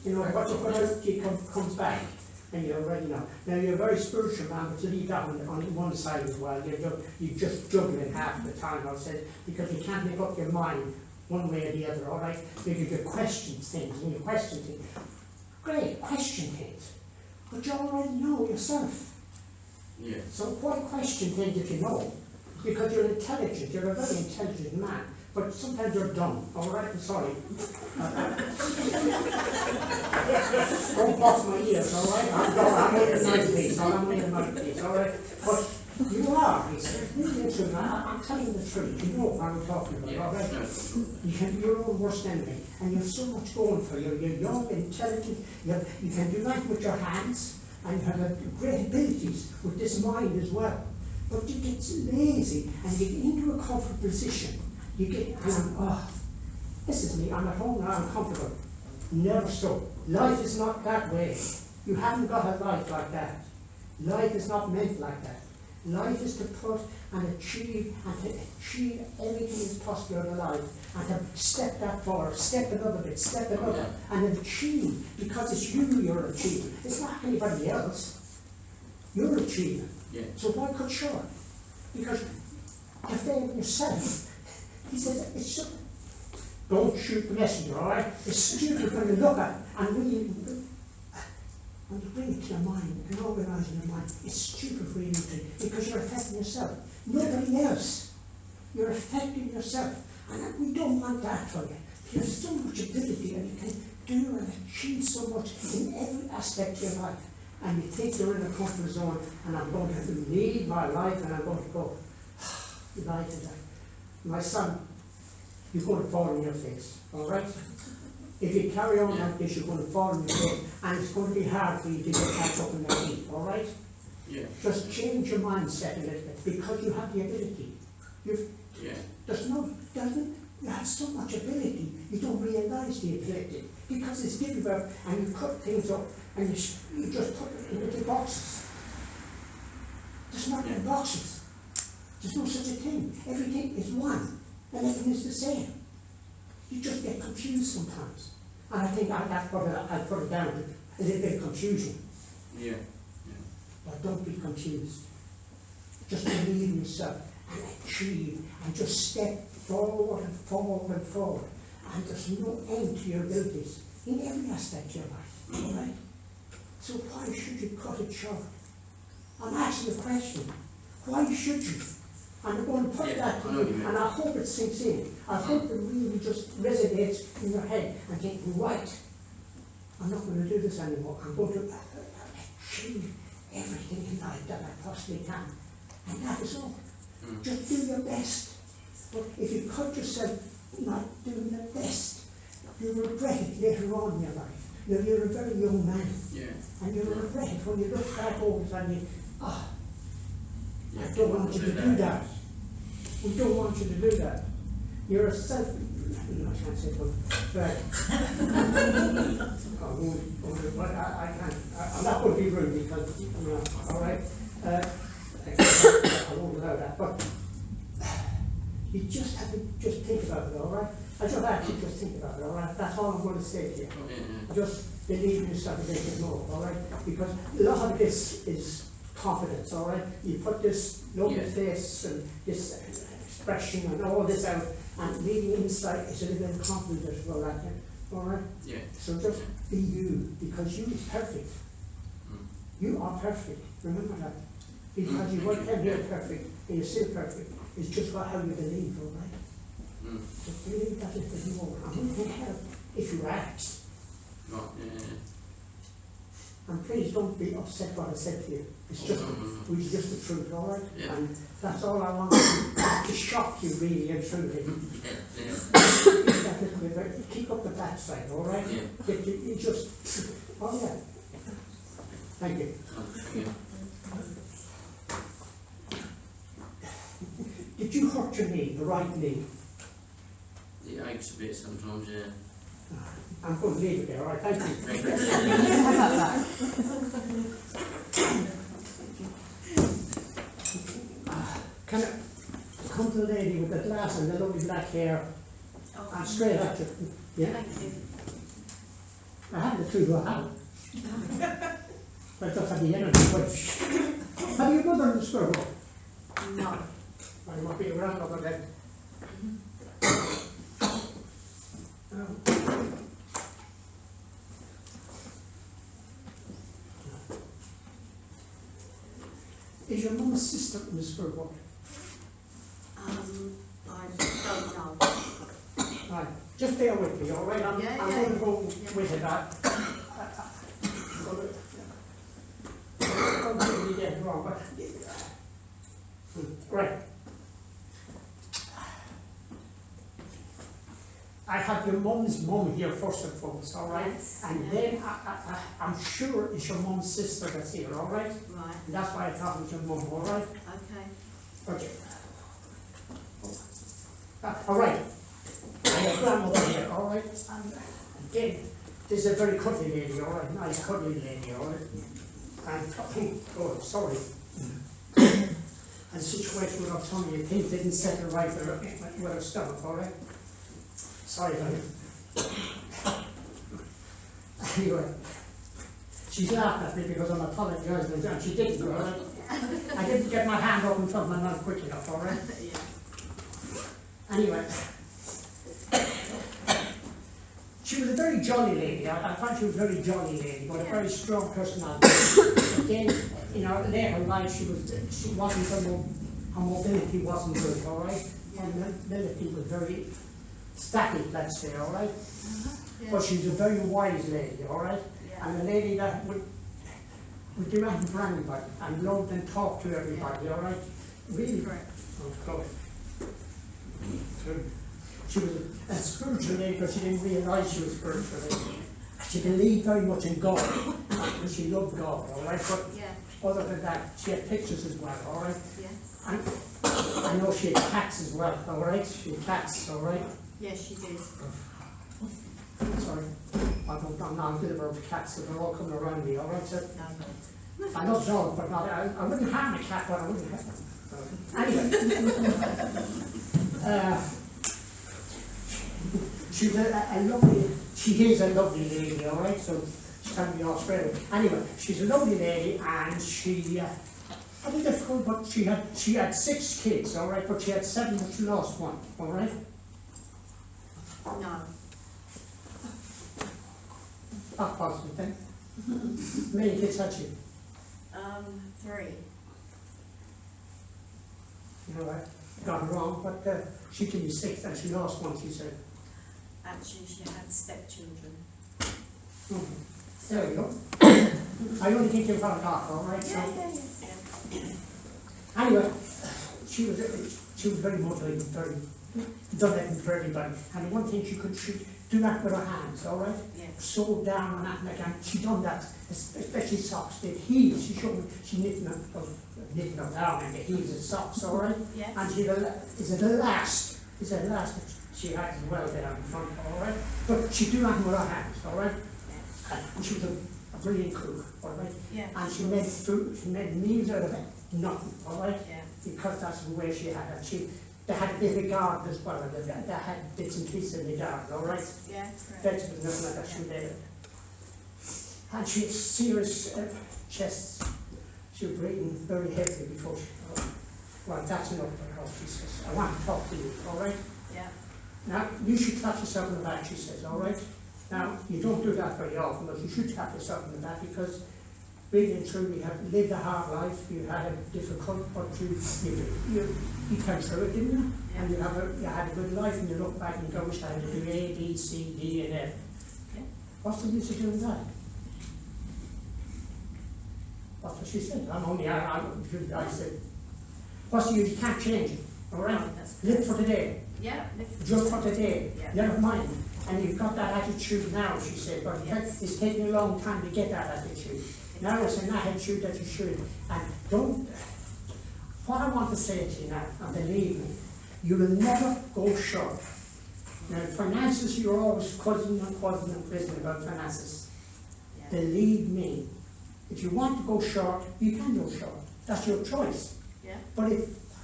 you know, what you put out comes back. And you already know. Now you're a very spiritual man, but to leave that on one side as well, you just juggling half the time, I said, because you can't make up your mind one way or the other, all right? Maybe you question things, and you question things. Great, question things. But you already know yourself. Yeah. So why question things if you know? Because you're intelligent, you're a very intelligent man. But sometimes you're dumb, all right? I'm sorry. Don't box my ears, all right? I'm only a nice piece, all right? But you are, he said, really into man. I'm telling you the truth. You know what I'm talking about, all right? You can be your own worst enemy, and you have so much going for you. You're young, intelligent, you can do life with your hands, and you have great abilities with this mind as well. But you get lazy, and you get into a comfortable position. You get, and this is me, I'm at home now, I'm comfortable. Never so. Life is not that way. You haven't got a life like that. Life is not meant like that. Life is to put and achieve everything that's possible in life, and to step that forward, step another bit, step another, and achieve, because it's you're achieving. It's not anybody else. You're achieving. Yeah. So why cut short? Because you fail yourself. He says, don't shoot the messenger, all right? It's stupid when you look at it, and when you bring it to your mind, and organise in your mind, it's stupid for you to, because you're affecting yourself. Nobody else. You're affecting yourself. And we don't want that for you. You have so much ability, and you can do and achieve so much in every aspect of your life. And you think you're in a comfort zone, and I'm going to lead my life, and I'm going to go, life is that. My son, you're going to fall on your face, all right? If you carry on like this, you're going to fall on your face, and it's going to be hard for you to get back up on your feet, all right? Yeah. Just change your mindset a little bit, because you have the ability. You have so much ability, you don't realise the ability, because it's difficult, and you cut things up, and you just put it in little boxes. There's not in boxes. There's no such a thing. Everything is one, and everything is the same. You just get confused sometimes. And I think I put it down to a little bit of confusion. Yeah. But don't be confused. Just believe in yourself and achieve, and just step forward and forward and forward. And there's no end to your abilities in every aspect of your life. All right? So why should you cut it short? I'm asking the question. Why should you? And I'm going to put that to you, and I hope it sinks in. I hope it really just resonates in your head and think, right, I'm not going to do this anymore. I'm going to achieve everything in life that I possibly can. And that is all. Just do your best. But if you cut yourself not doing your best, you'll regret it later on in your life. You're a very young man. Yeah. And you'll regret it when you look back over it and you, I don't want you to do that. We don't want you to do that. You're a self... I can't say it, but... but I can't, I'm not going to be rude because, you know, all right? I won't allow that, but you just have to just think about it, all right? I just actually just think about it, all right? That's all I'm going to say to you. Just believe in yourself and make it more, all right? Because a lot of this is confidence, all right? You put this lovely face and this expression and all this out, and really inside it's a little bit of confidence as well, like that, all right? Yeah. So just be you, because you is perfect. You are perfect, remember that. Because you weren't here perfect, and you're still perfect. It's just about how you believe, all right? Just believe that if you are. I'm going to help if you act. Right, yeah. And please don't be upset what I said to you. It's just, it's just the truth, all right? Yeah. And that's all I want to shock you really and truly. Keep up the backside, all right? Yeah. You just, oh yeah. Thank you. Thank you. Did you hurt your knee, the right knee? It aches a bit sometimes, yeah. I'm going to leave it there, all right? Thank you. Thank you. Can I come to the lady with the glass and the lovely black hair and straight at you? Yeah? Thank you. I have the two who I have. But I just have the energy. But have you mother in the school? No. I might be around over there. Is your mum's sister in the school board? I don't know. Right, just bear with me, all right? I'm going to go with it. I'm going to get it wrong, but right. I have your mum's mum here first and foremost, all right? Yes, and yeah. then I'm sure it's your mum's sister that's here, all right? Right. And that's why I thought it was your mum, all right? Okay. Okay. All right. I have grandmother here, all right? And again, this is a very cuddly lady, all right? Nice cuddly lady, all right? And, oh, sorry. And the situation with her tummy, things didn't settle right with her stomach, all right? Sorry about it. Anyway, she's laughing at me because I'm apologising, and she didn't, all right? I didn't get my hand up in front of my mouth quick enough, all right? Yeah. Anyway, she was a very jolly lady. I thought she was a very jolly lady, but a very strong personality. Again, in her later life, she wasn't her mobility wasn't good, all right? Her mobility was very static, let's say, all right? Yeah. But she's a very wise lady, all right? Yeah. And a lady that would do anything for anybody and loved and talked to everybody, all right? Really. Correct. Oh, Chloe. She was a spiritual lady, but she didn't realise she was spiritual lady. She believed very much in God, and she loved God, all right? But Yeah. other than that, she had pictures as well, all right? Yes. And I know she had cats as well, all right? She had cats, all right? Yes, she did. Sorry, I'm not good about the cats, so they're all coming around me, all right? So No. I love dogs, but not, I wouldn't harm a cat, but I wouldn't have them. Anyway, she's a lovely, she is a lovely lady, all right? So she can be Australian. Anyway, she's a lovely lady, and she, I think that's cool, but she had 6 kids, all right? But she had 7, but she lost 1, all right? No. Not positive then. How many kids had she? 3. You know, I got it wrong, but she gave me 6 and she lost 1, she said. Actually, she had stepchildren. There we go. I only think you've got it off, all right? So, anyway, she was very motivated, very done everything for everybody. And one thing she do that with her hands, all right? Yes. Sew down on that, and she done that, especially socks. The heels, she showed me, she knitting them down in the heels of socks, all right? Yes. And she is the last that she had as well there in front, all right? But she do that with her hands, all right? And she was a brilliant cook, all right? Yeah. And she made food, she made meals out of it, nothing, all right? Yeah. Because that's the way she had it. They had a bit of a garden as well, and they had bits and pieces in the garden, all right? Yeah, correct. Vegetables, nothing like that, she made it. And she had serious chests. She was breathing very heavily before she, well, that's enough for her, she says. I want to talk to you, all right? Yeah. Now, you should tap yourself in the back, she says, all right? Now, you don't do that very often, but you should tap yourself in the back because really and truly you have lived a hard life, you had it difficult, but you came through it, didn't you? Yeah. And you had a good life, and you look back and go, wish I had to do A, B, C, D, and F. Yeah. What's the use of doing that? That's what she said. I said, what's the use? You can't change it, all right? No, that's Live for today. Yeah. Just for today, Yeah. never mind. And you've got that attitude now, she said, but it's taken a long time to get that attitude. Now it's an attitude that you should. And don't, what I want to say to you now, and believe me, you will never go short. Now, finances, you're always quizzing and quizzing about finances. Yeah. Believe me, if you want to go short, you can go short. That's your choice. Yeah. But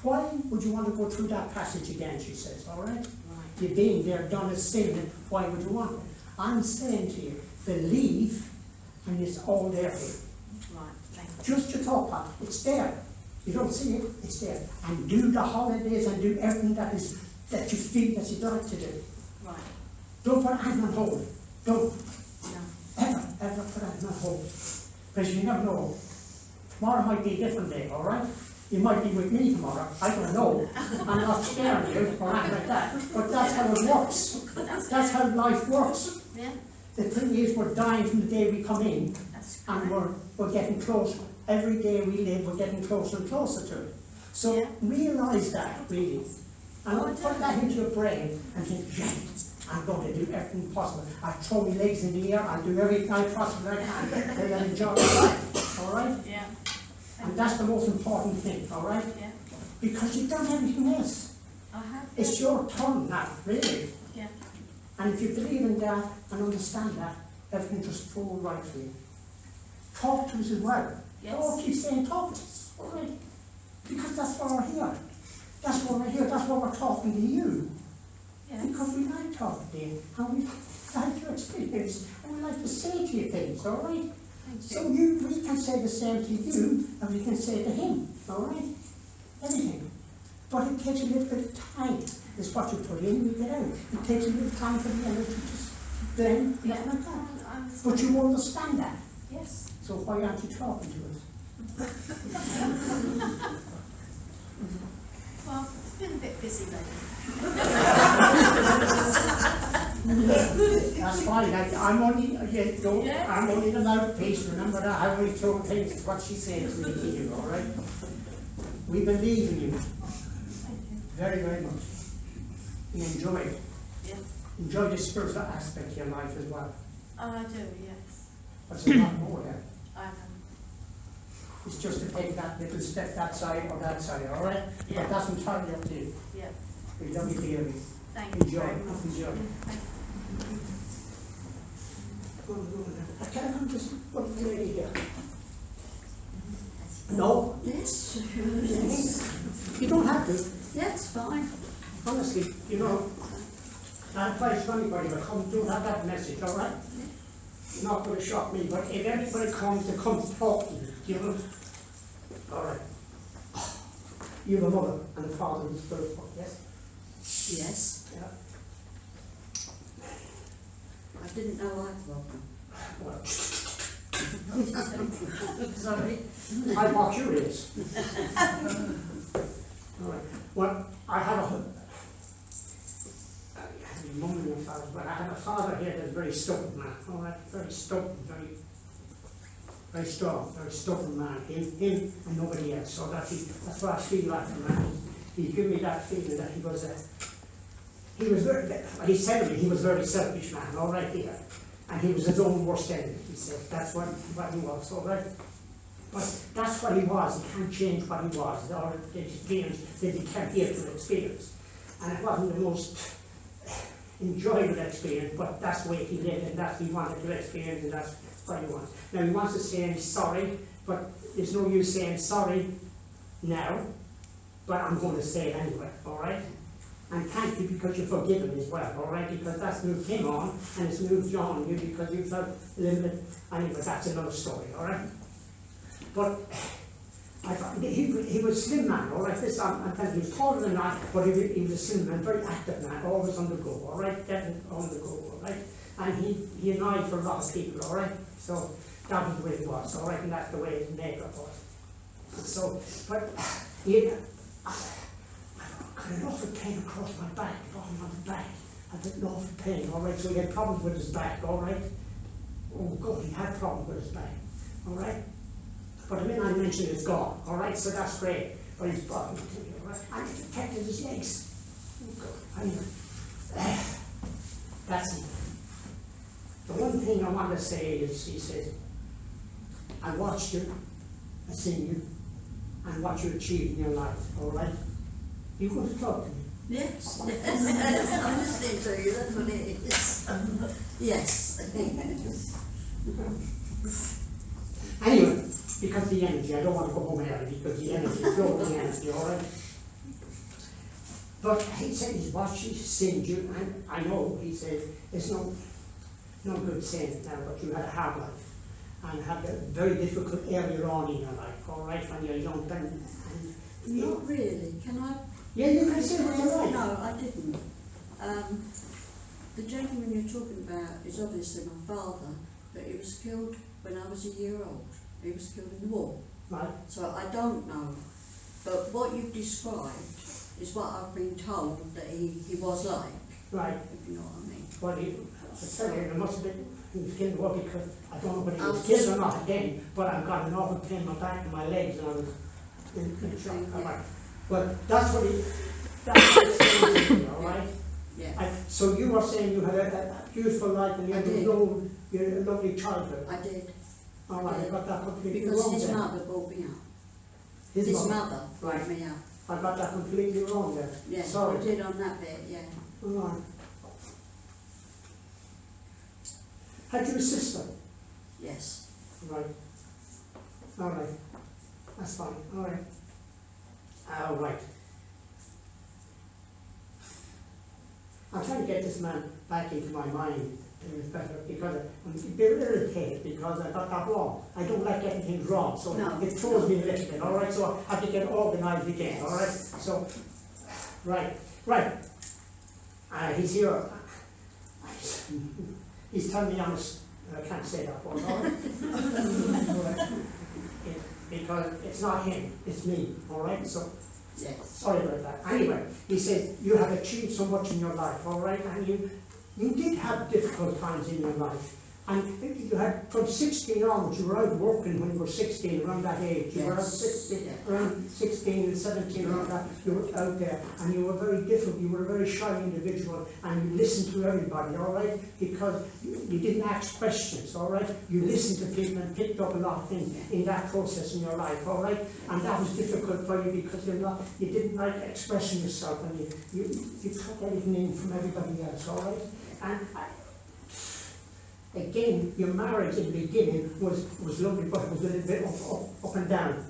why would you want to go through that passage again, she says, all right? Right. You've been there, done a sin, and why would you want it? I'm saying to you, believe, and it's all there for you. Right. Thank you. Just your thought part, it's there. You don't see it, it's there. And do the holidays and do everything that you feel that you'd like to do. Right. Don't put anything on hold. Don't No. ever put anything on hold. Because you never know. Tomorrow might be a different day, all right? You might be with me tomorrow, I don't know. I'm not scaring you or anything like that. But that's how it works. That's how life works. Yeah. The thing is, we're dying from the day we come in, That's and correct. we're getting closer. Every day we live, we're getting closer and closer to it. So Yeah. realise that, really. And Oh, put that into your brain and think, yeah, I'm going to do everything possible. I'll throw my legs in the air, I'll do everything I possibly can, and I'll enjoy my life, all right? Yeah. And that's the most important thing, all right? Yeah. Because you've done everything else. I have. It's your turn now, really. Yeah. And if you believe in that and understand that, everything just falls right for you. Talk to us as well. Yes. Don't keep saying talk to us, all right? Because that's why we're here. That's why we're here. That's why we're talking to you. Yeah. Because we like talking to you, and we like your experience, and we like to say to you things, all right? Thank you. So we can say the same to you, and we can say to him, all right? Everything. But it takes a little bit of time. It's what you put in, you get out. It takes a little time for the energy to just blend, Yeah. nothing like that. I understand. But you understand that. Yes. So why aren't you talking to us? Well, it's been a bit busy lately. That's fine. I'm only, Yeah. I'm only the mouthpiece. Remember that. I only told things what she said to me to you, all right? We believe in you Thank you. very, very much. We enjoy it. Yeah. Enjoy the spiritual aspect of your life as well. Oh, I do, yes. But there's a lot more there. I know. It's just to take that little step that side or that side, all right? Yeah. But that's entirely up to you. Yeah. We love you dearly. Thank you Enjoy. very much. Enjoy. Thank Can I come just put the lady here? No? Yes. You don't have to. That's fine. Honestly, you know, I advise anybody to come, don't have that message, all right? Not going to shock me, but if anybody comes to come talk to you, you know, all right. You have a mother and a father and a spirit, yes? Yes. Yeah. I didn't know I'd welcome. Well, Sorry. I watch your ears. All right. Well, I have a mum and a father, but I have a father here that's very stubborn man. All right, very stubborn, very strong, very stubborn man. Him and nobody else. So that's what I feel like the man. He gave me that feeling that he was very. He said to me he was a very selfish man. All right, here, and he was his own worst enemy. He said that's what he was. All right. But that's what he was. He can't change what he was, or the experience that he came here to experience. And it wasn't the most enjoyable experience, but that's the way he lived, and that's what he wanted to experience, and that's what he wants. Now he wants to say I'm sorry, but there's no use saying sorry now, but I'm going to say it anyway, all right? And thank you because you're forgiven as well, all right? Because that's moved him on, and it's moved you on you because you felt a little bit, anyway, that's another story, all right? But I thought, he was a slim man, all right? This, I'm telling you, he was taller than that, but he was a slim man, very active man, always on the go, all right? Getting on the go, all right? And he annoyed for a lot of people, all right? So that was the way it was, all right? And that's the way his makeup was. So, but he, I got an awful pain across my back, bottom of the back. I had an awful pain, all right? So he had problems with his back, all right? Oh God, he had problems with his back, all right? But the minute I mentioned it's gone, all right? So that's great. But he's brought me to me, all right? And it affected his legs. Oh God, anyway. That's it. The one thing I want to say is, he said, I watched you, I seen you, and what you achieved in your life, all right? You going to talk to me? Yes, yes, I'm listening to you, that's what it is. Yes. Anyway, because of the energy, I don't want to go home early because the energy, flowing energy, all right? But he said he's watched you, seen you, and I know, he said, it's no good saying it now, but you had a hard life and had a very difficult area on in your life, all right, when you're young. Not really, can I? Yeah, you can say what you like. No, I didn't. The gentleman you're talking about is obviously my father, but he was killed when I was a year old. He was killed in the war. Right. So I don't know. But what you've described is what I've been told that he was like. Right. If you know what I mean. Well, I tell you, there must have been, he was killed in the war because I don't know whether he was killed or not again, but I've got an awful pain in my back and my legs and I was in shock. Yeah. But that's what he said to me, all right? Yeah. So you were saying you had a beautiful life and you had a lovely childhood. I did. All right, I got that completely Because wrong his there. mother brought me up. His His mother. mother brought me up. I got that completely wrong there. Yeah, Sorry. I did on that bit, yeah. All right. Had you a sister? Yes. Right. All right. That's fine. All right. All right. I'm trying to get this man back into my mind better because I'm a bit irritated because I got that wrong. I don't like getting things wrong, so No. it throws me a little bit, all right? So I have to get organised again, all right? So, right. He's here. He's telling me I can't say that word, all right? Because it's not him, it's me, all right? So, Yes. sorry about that. Anyway, he said, you have achieved so much in your life, all right? And you did have difficult times in your life. And you had, from 16 onwards, you were out working when you were 16, around that age. You were out 16, around 16 and 17, around that, you were out there. And you were very difficult, you were a very shy individual, and you listened to everybody, all right? Because you didn't ask questions, all right? You listened to people and picked up a lot of things in that process in your life, all right? And that was difficult for you because you didn't like expressing yourself, and you took everything in from everybody else, all right? And again, your marriage in the beginning was lovely, but it was a little bit up and down.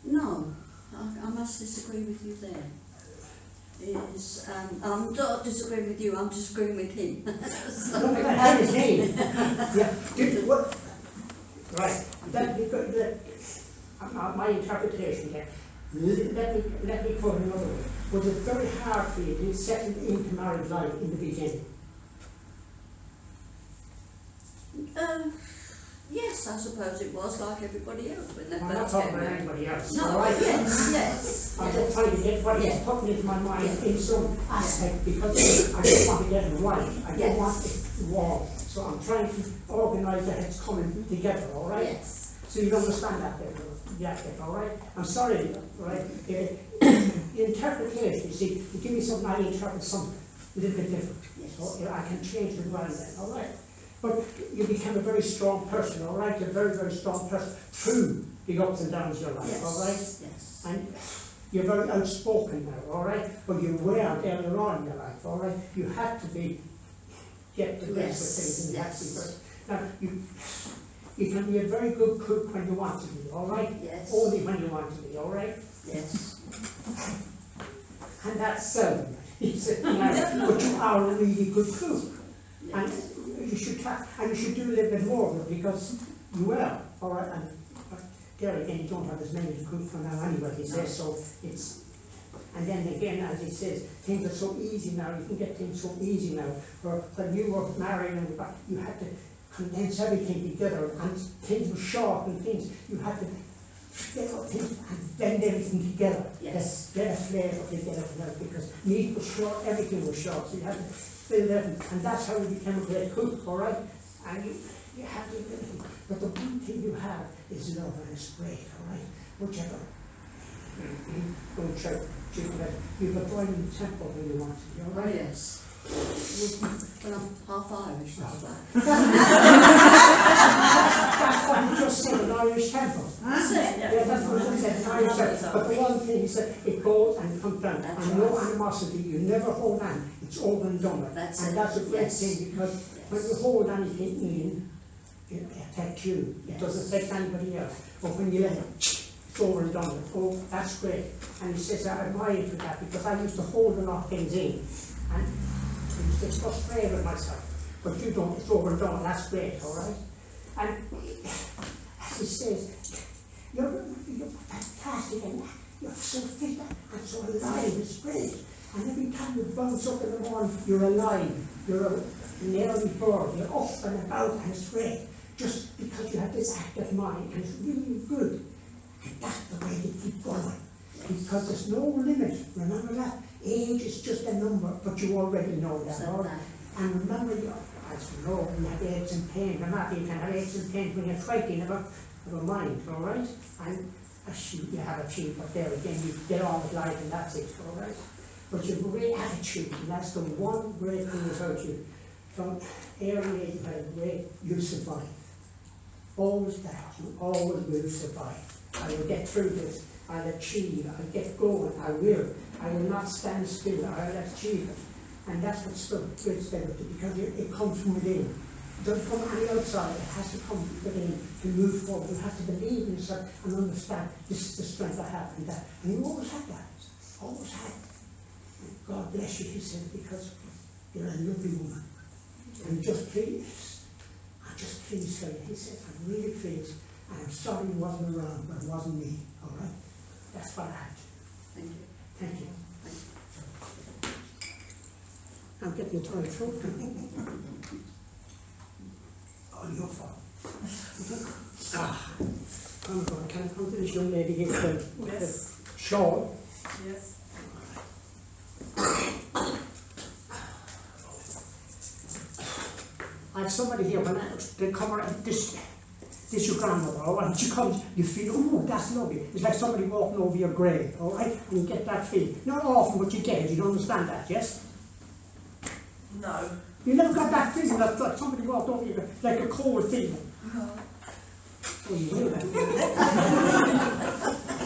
No, I must disagree with you there. I'm not disagreeing with you, I'm disagreeing with him. No, that is me. Yeah. What? Right. My interpretation here. Let me put it another way. Was it very hard for you to settle into married life in the beginning? Yes, I suppose it was, like everybody else when they I'm not first talking came about married. anybody else. No, all right? yes. I'm just trying to get what he's putting into my mind in some aspect because I just want to get it right. I don't want it wrong. So I'm trying to organise that it's coming together, all right? Yes. So you understand that there, all right? I'm sorry, all right? Interpretation, you see, you give me something, I interpret something a little bit different. Yes. So I can change the ground then, all right? But you became a very strong person, all right? You're a very, very strong person through the ups and downs of your life, Yes. all right? Yes. And you're very outspoken now, all right? But you were earlier on in your life, all right? You had to get the rest of things and you had to be Now, you can be a very good cook when you want to be, all right? Yes. Only when you want to be, all right? Yes. And that's seldom. He said, no, but you are a really good cook. And you should try, and you should do a little bit more of it because you will, all right? And there again, you don't have as many to cook for now anyway, he says, so it's, and then again, as he says, things are so easy now, you can get things so easy now, where when you were married and you had to condense everything together, and things were short and things, you had to get up things and blend everything together. Yes. Get a flavour together, because meat was short, everything was short, so you had to fill it, and that's how you became a great cook, all right? And you have to, but the one thing you have is love, and it's great, all right? Whichever. Don't shout, you've a boiling temple when you want to be, all Oh, right? yes. Well, I'm half Irish, that's that. That's what he just said, an Irish temple. That's it. Yeah, that's what he said, an Irish temple. But the one thing he said, it goes and comes down, That's and no right. animosity, you never hold on, it's over and done with. That's And it, that's a great yes. thing, because when you hold anything in, it affects you, it doesn't affect anybody else. But when you let it, it's over and done with. Oh, that's great. And he says, I admire you for that, because I used to hold a lot of things in, and I used to get frustrated with myself. But you don't, it's over and done with, that's great, all right? And as he says, you're fantastic, and you're so fit and so alive, it's great. And every time you bounce up in the morning, you're alive, you're an early bird, you're up and about, and it's great. Just because you have this active mind, and it's really good. And that's the way to keep going. Because there's no limit, remember that? Age is just a number, but you already know that, So all right? that. And remember, as you know, you have aches and pains. Remember, you can have aches and pains when you're fighting about a mind, all right? And a sheep, you have a sheep, but there again, you get on with life and that's it, all right? But you have a great attitude, and that's the one great thing about you. From early age, you have a great, you survive. Always that, you always will survive. I will get through this, I'll achieve, I'll get going, I will not stand still, I'll achieve it. And that's what's so great spirit, because it comes from within. It doesn't come on the outside, it has to come within to move forward. You have to believe in yourself and understand this is the strength I have and that. And you always had that, always had. And God bless you, he said, because you're a lovely woman. And just please, I'm just pleased for you. He said, I'm really pleased, and I'm sorry you wasn't around, but it wasn't me, all right? That's what I had. Thank you. Thank you. I'm getting tired throat now. Oh, your fault. Come on, can I come to this young lady here with Yes. the shawl? Yes. I have somebody here, when they come around, this your grandmother, all right? She comes, you feel, oh, that's lovely. It's like somebody walking over your grave, all right? And you get that feeling. Not often, but you get it. You don't understand that, yes? No. You never got that feeling that like somebody walked over you, like a cold feeling. No. Oh, you will then.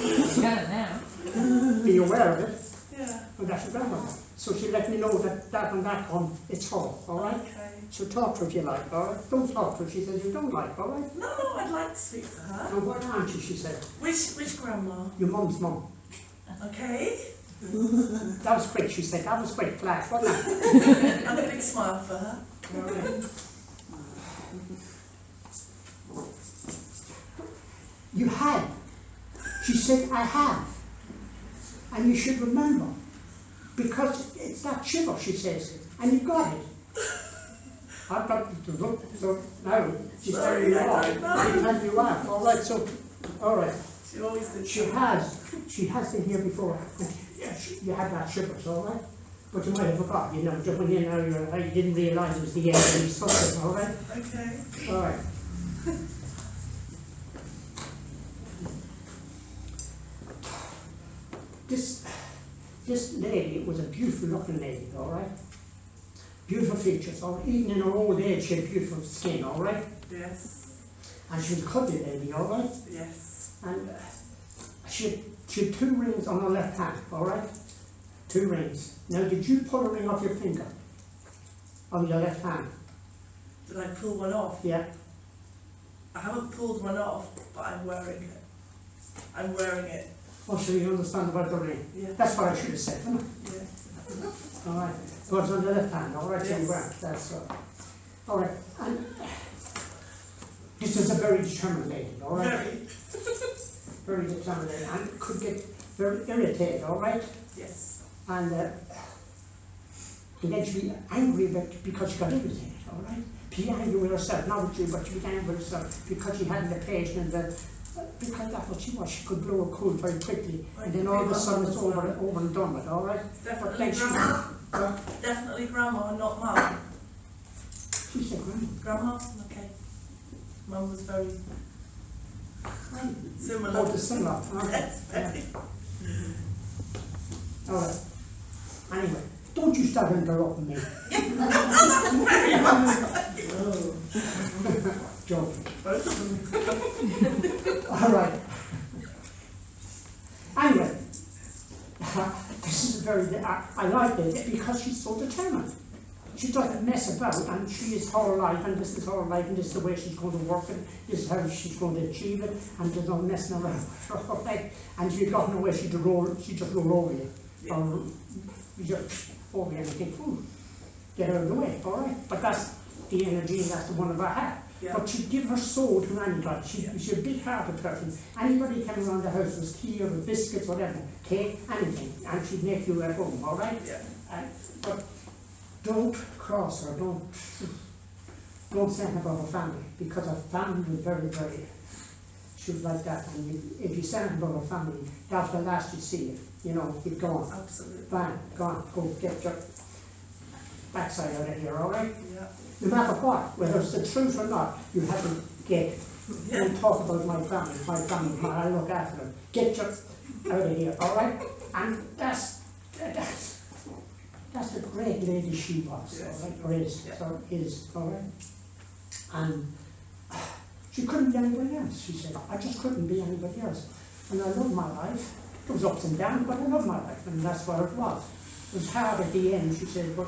You got it now. Be aware of it. Yeah. Well, that's your grandmother. So she let me know that when that comes, it's her, all right? Okay. So talk to her if you like, all right? Don't talk to her, she says you don't like, all right? No, I'd like to speak to her. And where aren't you, she said. Which grandma? Your mum's mum. Okay. That was quick, she said. That was quick, flash, wasn't it? And a big smile for her. All right. You had. She said, I have. And you should remember. Because it's that shiver, she says. And you got it. I've got to look, so now she's telling you off. She's telling you off. All right, so, all right. She always did. She has been here before. Yeah, you had that shivers, all right? But you might have forgot, you know, just when you know, you didn't realise it was the end and you spoke it, all right? Okay. All right. This lady was a beautiful looking lady, all right? Beautiful features, all right? Even in her old age, she had beautiful skin, all right? Yes. And she was a cuddly lady, all right? Yes. And she had 2 rings on her left hand, all right? 2 rings. Now, did you pull a ring off your finger? On your left hand? Did I pull one off? Yeah. I haven't pulled one off, but I'm wearing it. I'm wearing it. Oh, so you understand about the ring? Yeah. That's what I should have said, didn't I? Yeah. All right. So it's on the left hand, all right, so you Yes. wear it. That's all right. And this is a very determined lady, all right? Very. Very determined lady, and could get very irritated, all right? Yes. And eventually angry because she got irritated, all right? Be angry with herself, not with you, but she was angry with herself because she hadn't the patience and because that's what she was. She could blow a cool very quickly, and then all of a sudden it's over and done with, all right? Definitely then she- grandma. What? Definitely grandma, not mum. She said, Grandma? Okay. Mum was very similar. oh, the similar. Okay. Yes, very. All right. Anyway, don't you start interrupting me. Joking. Both of them. All right. Anyway, this is a very, I like it because she's so determined. She doesn't mess about, and she is her life, and this is her life, and this is the way she's going to work it, this is how she's going to achieve it, and there's no messing around with her, right? And she got no way, she just roll over you. Yeah. Or you just over you and think, get out of the way, all right? But that's the energy, and that's the one of her hat. Yeah. But she'd give her soul to anybody. She's a big-hearted person. Anybody came around the house with tea or biscuits, whatever, cake, anything, and she'd make you at home, all right? Yeah. But don't cross her, don't say anything about her family, because her family was very, very, she was like that. And if you say anything about her family, that's the last you see it. You know, keep going. Absolutely. Bang, go get your backside out of here, all right? Yeah. No matter what, whether it's the truth or not, you have to get. Yeah. Don't talk about my family, I look after them. Get your out of here, all right? And that's the great lady she was, Yes. all right, or is, Yeah. so is, all right? And she couldn't be anybody else, she said. I just couldn't be anybody else. And I loved my life. It was ups and downs, but I loved my life, and that's what it was. It was hard at the end, she said, but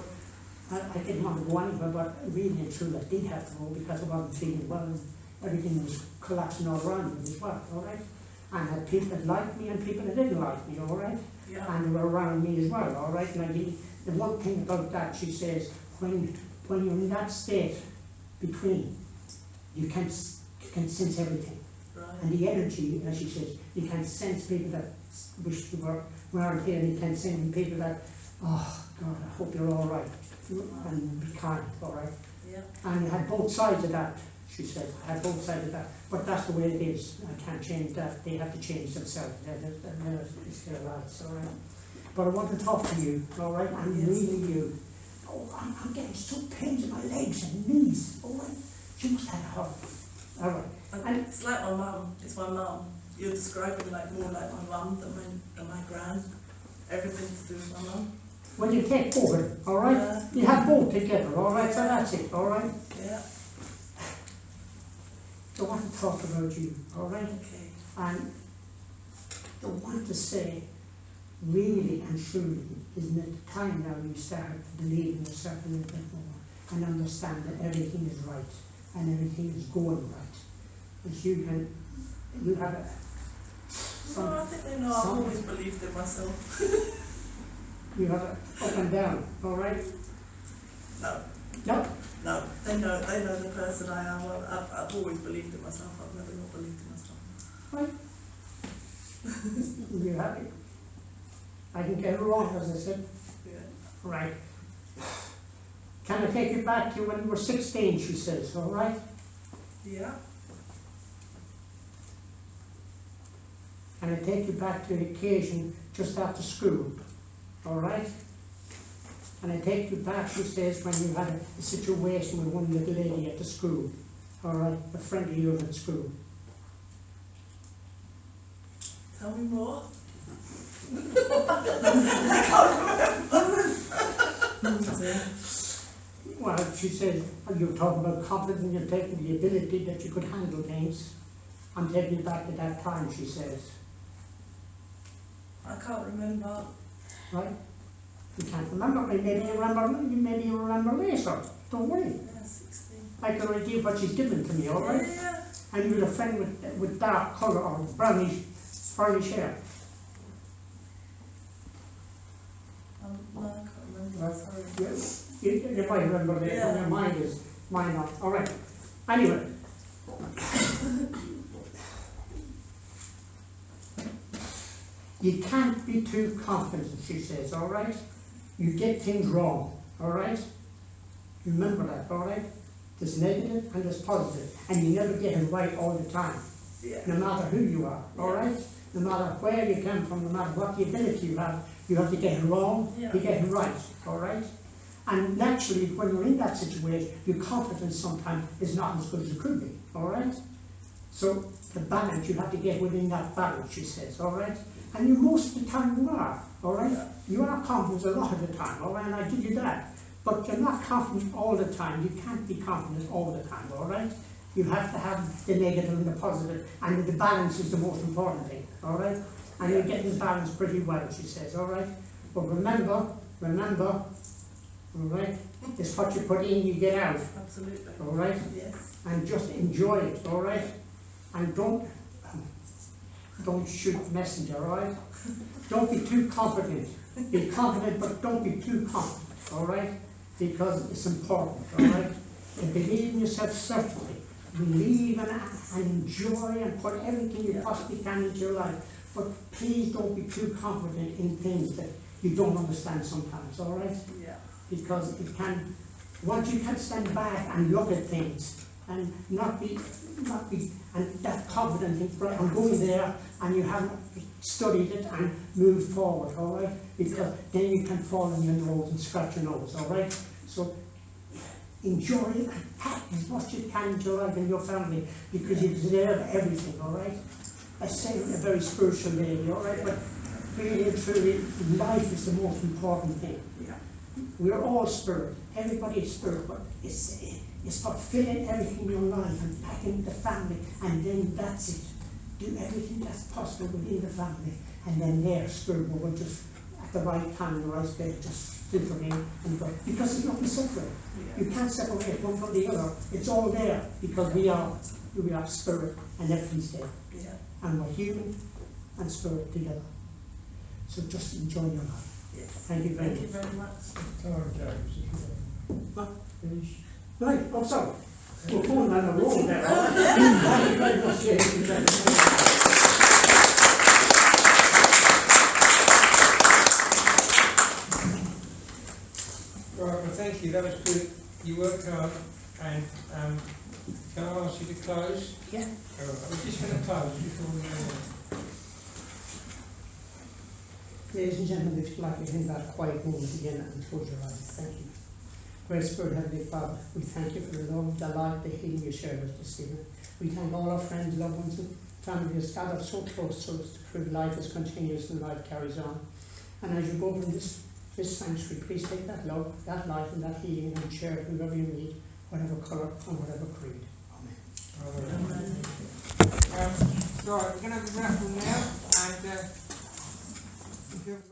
I didn't want to go anywhere, but really and truly I did have to go because I wasn't feeling well, and everything was collapsing all around me as well, all right? And I had people that liked me and people that didn't like me, all right? Yeah. And they were around me as well, all right? And the one thing about that, she says, when you're in that state between, you can sense everything. Right. And the energy, as she says, you can sense people that wish they weren't here, and you can sense people that, oh God, I hope you're all right, and be kind, all right? Yeah. And you had both sides of that, she said, I had both sides of that, but that's the way it is. I can't change that, they have to change themselves, it's their rights, all right? But I want to talk to you, all right, and Yes. really you. Oh, I'm getting so pains in my legs and knees, all right? She must have had a heart, all right? And it's like my mum. It's my mum. You're describing like more like my mum than my gran. Everything to do with my mum. When you take both, all right? Yeah. You have both together, all right? So that's it, all right? Yeah. I want to talk about you, all right? Okay. And I want to say, really and truly, isn't it the time now you start to believe in yourself a little bit more and understand that everything is right and everything is going right. As you have a... No, I think they know I've always believed in myself. You have a up and down, all right? No. Yep. No. They know the person I am. I've always believed in myself. I've never not believed in myself. Right. You're happy. I can get it wrong, as I said. Yeah. Right. Can I take you back to when you were 16, she says, all right? Yeah. And I take you back to the occasion just after school, all right? And I take you back, she says, when you had a situation with one little lady at the school, all right, a friend of yours at school. Tell me more. Well, she said, you're talking about confidence and you're taking the ability that you could handle things. I'm taking you back to that time, she says, I can't remember. right? You can't remember, maybe you remember later, don't worry. Yeah, 16. like an idea of what she's given to me, all right? Yeah. And you had a friend with dark colour or brownish hair. No, I can't remember. Sorry. You might remember that. Yeah. Your mind is mine not. All right. Anyway. You can't be too confident, she says, all right? You get things wrong, all right? Remember that, all right? There's negative and there's positive, and you never get it right all the time, Yeah. no matter who you are, all right? No matter where you come from, no matter what the ability you have to get it wrong, Yeah. you get it right, all right? And naturally, when you're in that situation, your confidence sometimes is not as good as it could be, all right? So the balance, you have to get within that balance, she says, all right? And you most of the time you are, all right? Yeah. You are confident a lot of the time, all right? And I give you that. But you're not confident all the time. You can't be confident all the time, all right? You have to have the negative and the positive, and the balance is the most important thing, all right? And you get this balance pretty well, she says, all right? But remember, all right? It's what you put in, you get out, Absolutely. all right? Yes. And just enjoy it, all right? And don't shoot the messenger, all right? Don't be too confident. Be confident, but don't be too confident, all right? Because it's important, all right? And believe in yourself certainly. Believe and enjoy and put everything you possibly can into your life. But please don't be too confident in things that you don't understand sometimes, all right? Yeah. Because it can, once you can stand back and look at things and not be and that confident in front and going there and you haven't studied it and moved forward, all right? Because then you can fall on your nose and scratch your nose, all right? So enjoy it and pack as much as you can into your life and your family because you deserve everything, all right? I say I'm a very spiritual lady, all right? But really and truly, life is the most important thing. Yeah. We're all spirit. Everybody is spirit, but it's fulfilling everything in your life and packing the family, and then that's it. Do everything that's possible within the family, and then their spirit will just, at the right time, the right space, just filter in and go. Because there's nothing separate. Yeah. You can't separate one from the other. It's all there because we are spirit, and everything's there. Yeah. And we're human and spirit together. So just enjoy your life. Yes. Thank you very Thank you much. very much. Tara James, if you What? finish. Right, oh sorry. We're going down the road there. Thank you very much, James. Right, well, thank you, that was good. You worked hard, and can I ask you to close? Yeah. All right, we're just going to close before we go on. Ladies and gentlemen, if you'd like to hear that quiet moment again and close your eyes, thank you. Great Spirit, Heavenly Father, we thank you for the love, the light, the healing you shared with us this evening. We thank all our friends, loved ones, and family who have gathered so close to us to prove life is continuous and life carries on. And as you go from this sanctuary, please take that love, that life, and that healing and share it with whoever you meet, whatever colour and whatever creed. Amen. Amen. Right, we're going to have a raffle now, and if you've got